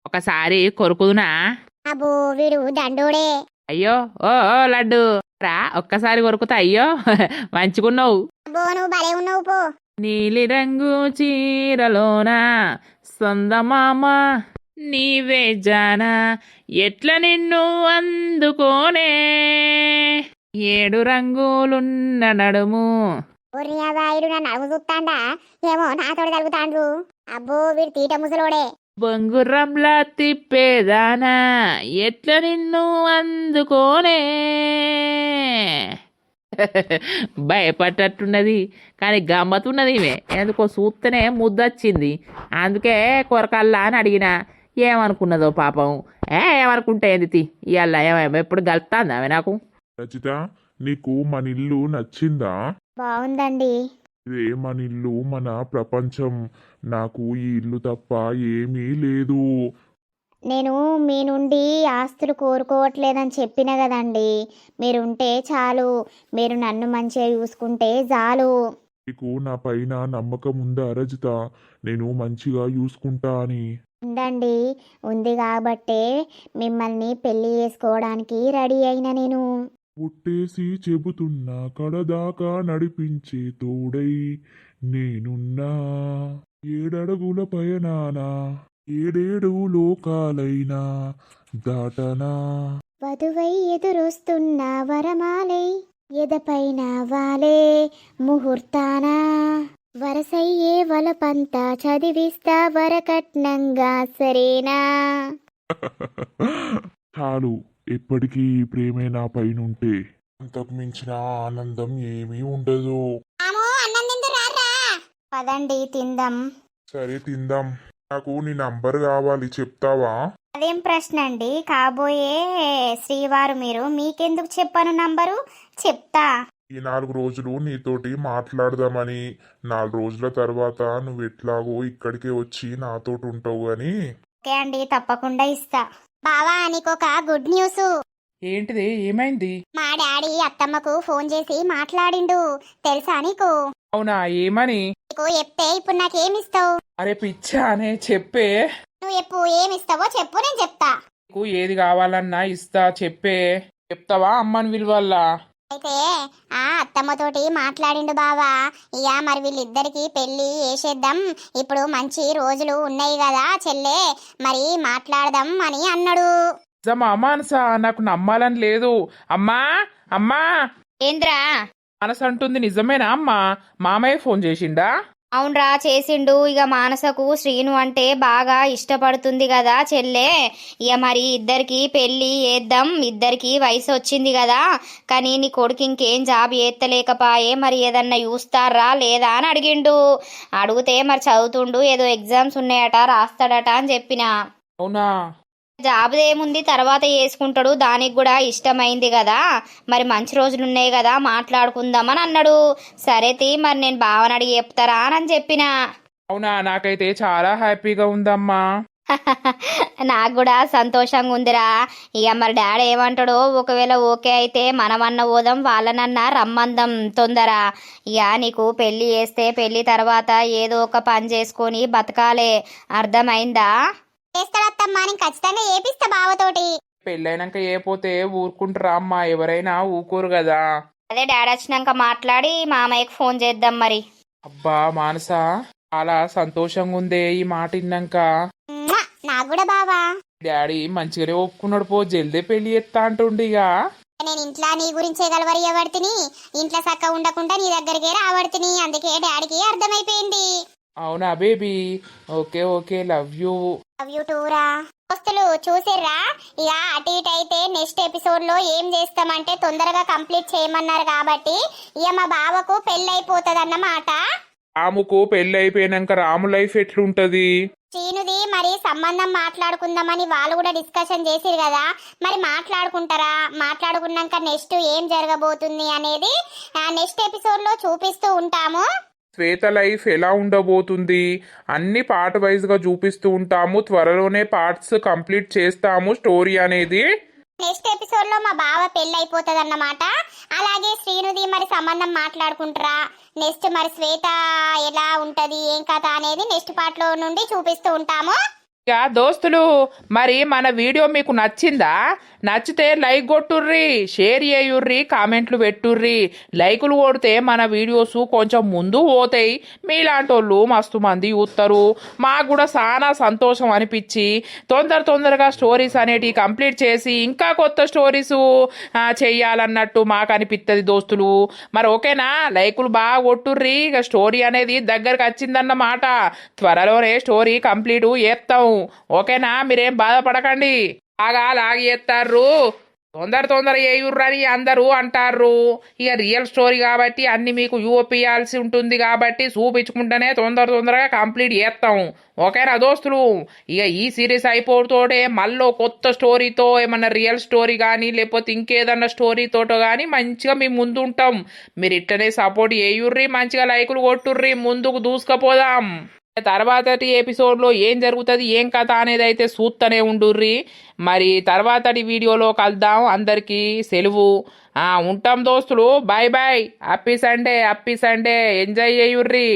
ఒకసారి కొరుకుదునా? అబ్బో వీడు దండోడే. అయ్యో ఓ లడ్డు రా ఒక్కసారి కొరుకుతా. అయ్యో మంచిగున్నావు. అబ్బో నువ్వు భలే ఉన్నావు పో. నీలి రంగు చీరలోన సందమామ నీవే జానా ఎట్ల నిన్ను అందుకోనే 7 రంగులున్న నడుము. వాయుడు నన్ను అడుగు చూస్తాండా ఏమో నాతోడు తలుగుతాండ్రు. అబ్బో వీడు తీట ముసలోడే. బొంగురంలా తిప్పేదానా ఎట్ల నిన్ను అందుకోనే. భయపడ్డట్టున్నది కానీ గమ్మతున్నది ఈమె. ఎందుకో చూస్తేనే ముద్దొచ్చింది. అందుకే కొరకల్లా అని అడిగిన. ఏమనుకున్నదో పాపం. ఏమనుకుంటే ఏంది ఇవాళ ఎప్పుడు గలుపుతాంది ఆమె నాకు. రచిత, నీకు మన ఇల్లు నచ్చిందా? బాగుందండి. ఇదే మన ఇల్లు, మన ప్రపంచం. నాకు ఈ ఇల్లు తప్ప ఏమీ లేదు. నేను మీ నుండి ఆస్తులు కోరుకోవట్లేదని చెప్పిన కదండి. మీరుంటే చాలు, మీరు నన్ను మంచిగా చూసుకుంటే చాలు. నీకు నా పైన నమ్మకం ఉందా రజిత? నేను మంచిగా చూసుకుంటా అని. ఉందండి, ఉంది కాబట్టే మిమ్మల్ని పెళ్లి చేసుకోవడానికి రెడీ అయిన నేను. పుట్టేసి చెబుతున్నా, కడదాకా నడిపించే తోడై నేనున్నా. 7 అడుగుల పయనానా, 7 లోకాలైనా దాటనా. వధువై ఎదురొస్తున్న వరమాలై ఎదపైన వాలే ముహూర్తానా. వరసయ్యే వలపంతా చదివిస్తా వరకట్నంగా సరేనా. చాలు, ఎప్పటికీ ఈ ప్రేమే నా పైనుంటే అంతకు మించిన ఆనందం ఏమీ ఉండదు. పదండి తిందాం. సరే తిందాం. నాకు నీ నంబర్ కావాలి, చెప్తావా? అదేం ప్రశ్న అండి, కాబోయే శ్రీవారు మీరు, మీకెందుకు చెప్పను నంబరు? చెప్తా. ఈ 4 రోజులు నీతోటి మాట్లాడదామని. 4 రోజుల తర్వాత నువ్వు ఎట్లాగో ఇక్కడికే వచ్చి నాతోటి ఉంటావు అని. ఓకే అండి, తప్పకుండా ఇస్తా. బావా, నీకొక గుడ్ న్యూస్. ఏంటిది? ఏమైంది? మా డాడీ అత్తమ్మకు ఫోన్ చేసి మాట్లాడిండు, తెలుసా నీకు? అవునా? ఏమని? నీకు చెప్తే ఇప్పుడు నాకేమిస్తావు? అరే పిచ్చా అనే చెప్పే. నువ్వు చెప్పు, ఏమిస్తావో చెప్పు, నేను చెప్తా. నీకు ఏది కావాలన్నా ఇస్తా, చెప్పే. చెప్తావా అమ్మని విలువల్లా? అయితే ఆ అత్తమ్మతోటి మాట్లాడిండు బావా. ఇక మరి వీళ్ళిద్దరికి పెళ్లి చేసేద్దాం, ఇప్పుడు మంచి రోజులు ఉన్నాయి కదా చెల్లే, మరి మాట్లాడదాం అని అన్నాడు. నిజమా మానసా? నాకు నమ్మాలని లేదు. అమ్మా అమ్మా. ఏంద్రా? మానస అంటుంది నిజమేనా అమ్మా? మామయ్య ఫోన్ చేసిండా? అవునరా, చేసిండు. ఇక మానసకు శ్రీను అంటే బాగా ఇష్టపడుతుంది కదా చెల్లె. ఇక మరి ఇద్దరికి పెళ్లి చేద్దాం, ఇద్దరికి వయసు వచ్చింది కదా, కానీ నీ కొడుకు ఇంకేం జాబ్ చేస్తలేకపాయే, మరి ఏదన్నా చూస్తారా లేదా అని అడిగిండు. అడిగితే మరి చదువుతుండు, ఏదో ఎగ్జామ్స్ ఉన్నాయట, రాస్తాడట అని చెప్పిన. అవునా? జాబ్ ఏముంది, తర్వాత చేసుకుంటాడు, దానికి కూడా ఇష్టమైంది కదా, మరి మంచి రోజులు ఉన్నాయి కదా మాట్లాడుకుందామని అన్నాడు. సరే తీ, మరి నేను బావని అడిగి చెప్తారా అని చెప్పిన. అవునా? నాకైతే చాలా హ్యాపీగా ఉందమ్మా. నాకు కూడా సంతోషంగా ఉందిరా. ఇక మరి డాడీ ఏమంటాడో, ఒకవేళ ఓకే అయితే మనమన్న పోదాం, వాళ్ళనన్నా రమ్మందాం తొందర. ఇక నీకు పెళ్లి చేస్తే పెళ్లి తర్వాత ఏదో ఒక పని చేసుకొని బతకాలే, అర్థమైందా? చేస్తాడత్తమ్మా, నేను ఖచ్చితంగా ఏపిస్తా బావతోటి. పెళ్ళైనాక ఏపోతే ఊరుకుంటారా అమ్మా? ఎవరైనా ఊకోరు కదా. అదే డాడీ వచ్చినాక మాట్లాడి మామయ్యకు ఫోన్ చేద్దాం మరి. అబ్బా మానస, చాలా సంతోషంగా ఉందే ఈ మాట విన్నాక. నాకు కూడా బావా. డాడీ మంచిగానే ఒప్పుకున్నాడు పో, జల్దీ పెళ్లి చేస్తా అంటుండు. ఇక నేను ఇంట్లో నీ గురించే గలవరియబడితిని, ఇంట్లో చక్క ఉండకుండా నీ దగ్గరికే రాబడితిని, అందుకే డాడీకి అర్థమైపోయింది. అవునా baby? Okay okay, love you. Love you టూరా. దోస్తులు చూసిర్రా? ఇక అటు ఇటు అయితే నెక్స్ట్ ఎపిసోడ్ లో ఏం చేస్తామంటే తొందరగా కంప్లీట్ చేయమన్నారు కాబట్టి ఇక మా బావకు పెళ్లి అయిపోతుంది అన్నమాట. రాముకు పెళ్లి అయిపోయినాక రాము లైఫ్ ఎట్లుంటది? చీనుది మరి సంబంధం మాట్లాడుకుందామని వాళ్ళు కూడా డిస్కషన్ చేసిరు కదా, మరి మాట్లాడుకుంటారా? మాట్లాడుకున్నాక నెక్స్ట్ ఏం జరగబోతుంది అనేది నెక్స్ట్ ఎపిసోడ్ లో చూపిస్తూ ఉంటాము. శ్వేత లైఫ్ ఎలా ఉండబోతుంది అన్ని పార్ట్ వైజ్ గా చూపిస్తూ ఉంటాము. త్వరలోనే పార్ట్స్ కంప్లీట్ చేస్తాము స్టోరీ అనేది. నెక్స్ట్ ఎపిసోడ్ లో మా బావ పెళ్లి అయిపోతుంది అన్నమాట. అలాగే శ్రీనుది మరి సంబంధం మాట్లాడుకుంటారా, నెక్స్ట్ మరి శ్వేత ఎలా ఉంటది ఏం కథ అనేది నెక్స్ట్ పార్ట్ లో నుండి చూపిస్తూ ఉంటాము. ఇక దోస్తులు మరి మన వీడియో మీకు నచ్చిందా? నచ్చితే లైక్ కొట్టుర్రి, షేర్ చేయుర్రి, కామెంట్లు పెట్టుర్రి. లైకులు కొడితే మన వీడియోస్ కొంచెం ముందు పోతాయి. మీలాంటి వాళ్ళు మస్తు మంది చూస్తారు. మాకు కూడా చాలా సంతోషం అనిపించి తొందరగా స్టోరీస్ అనేటివి కంప్లీట్ చేసి ఇంకా కొత్త స్టోరీస్ చెయ్యాలన్నట్టు మాకు అనిపిస్తుంది దోస్తులు. మరి ఓకేనా? లైకులు బాగా కొట్టుర్రి. ఇక స్టోరీ అనేది దగ్గరకు వచ్చిందన్నమాట. త్వరలోనే స్టోరీ కంప్లీట్ చేస్తాం. ఓకేనా? మీరేం బాధపడకండి. బాగా లాగి చేస్తారు, తొందర చేయుర్రని అందరూ అంటారు. ఇక రియల్ స్టోరీ కాబట్టి అన్ని మీకు చూపియాల్సి ఉంటుంది కాబట్టి చూపించుకుంటేనే తొందరగా కంప్లీట్ చేస్తాం. ఓకేనా దోస్తులు? ఇక ఈ సిరీస్ అయిపోతోటే మళ్ళీ కొత్త స్టోరీతో ఏమన్నా రియల్ స్టోరీ కానీ లేకపోతే ఇంకేదన్నా స్టోరీతోటో కానీ మంచిగా మేము ముందు ఉంటాం. మీరు ఇట్టనే సపోర్ట్ చేయుర్రి, మంచిగా లైకులు కొట్టుర్రి, ముందుకు దూసుకుపోదాం. తర్వాతటి ఎపిసోడ్లో ఏం జరుగుతుంది, ఏం కథ అనేది అయితే చూస్తూనే ఉండుర్రి. మరి తర్వాతటి వీడియోలో కలుద్దాం. అందరికీ సెలవు. ఉంటాం దోస్తులు. Bye bye. Happy Sunday. Enjoy చేయుర్రి.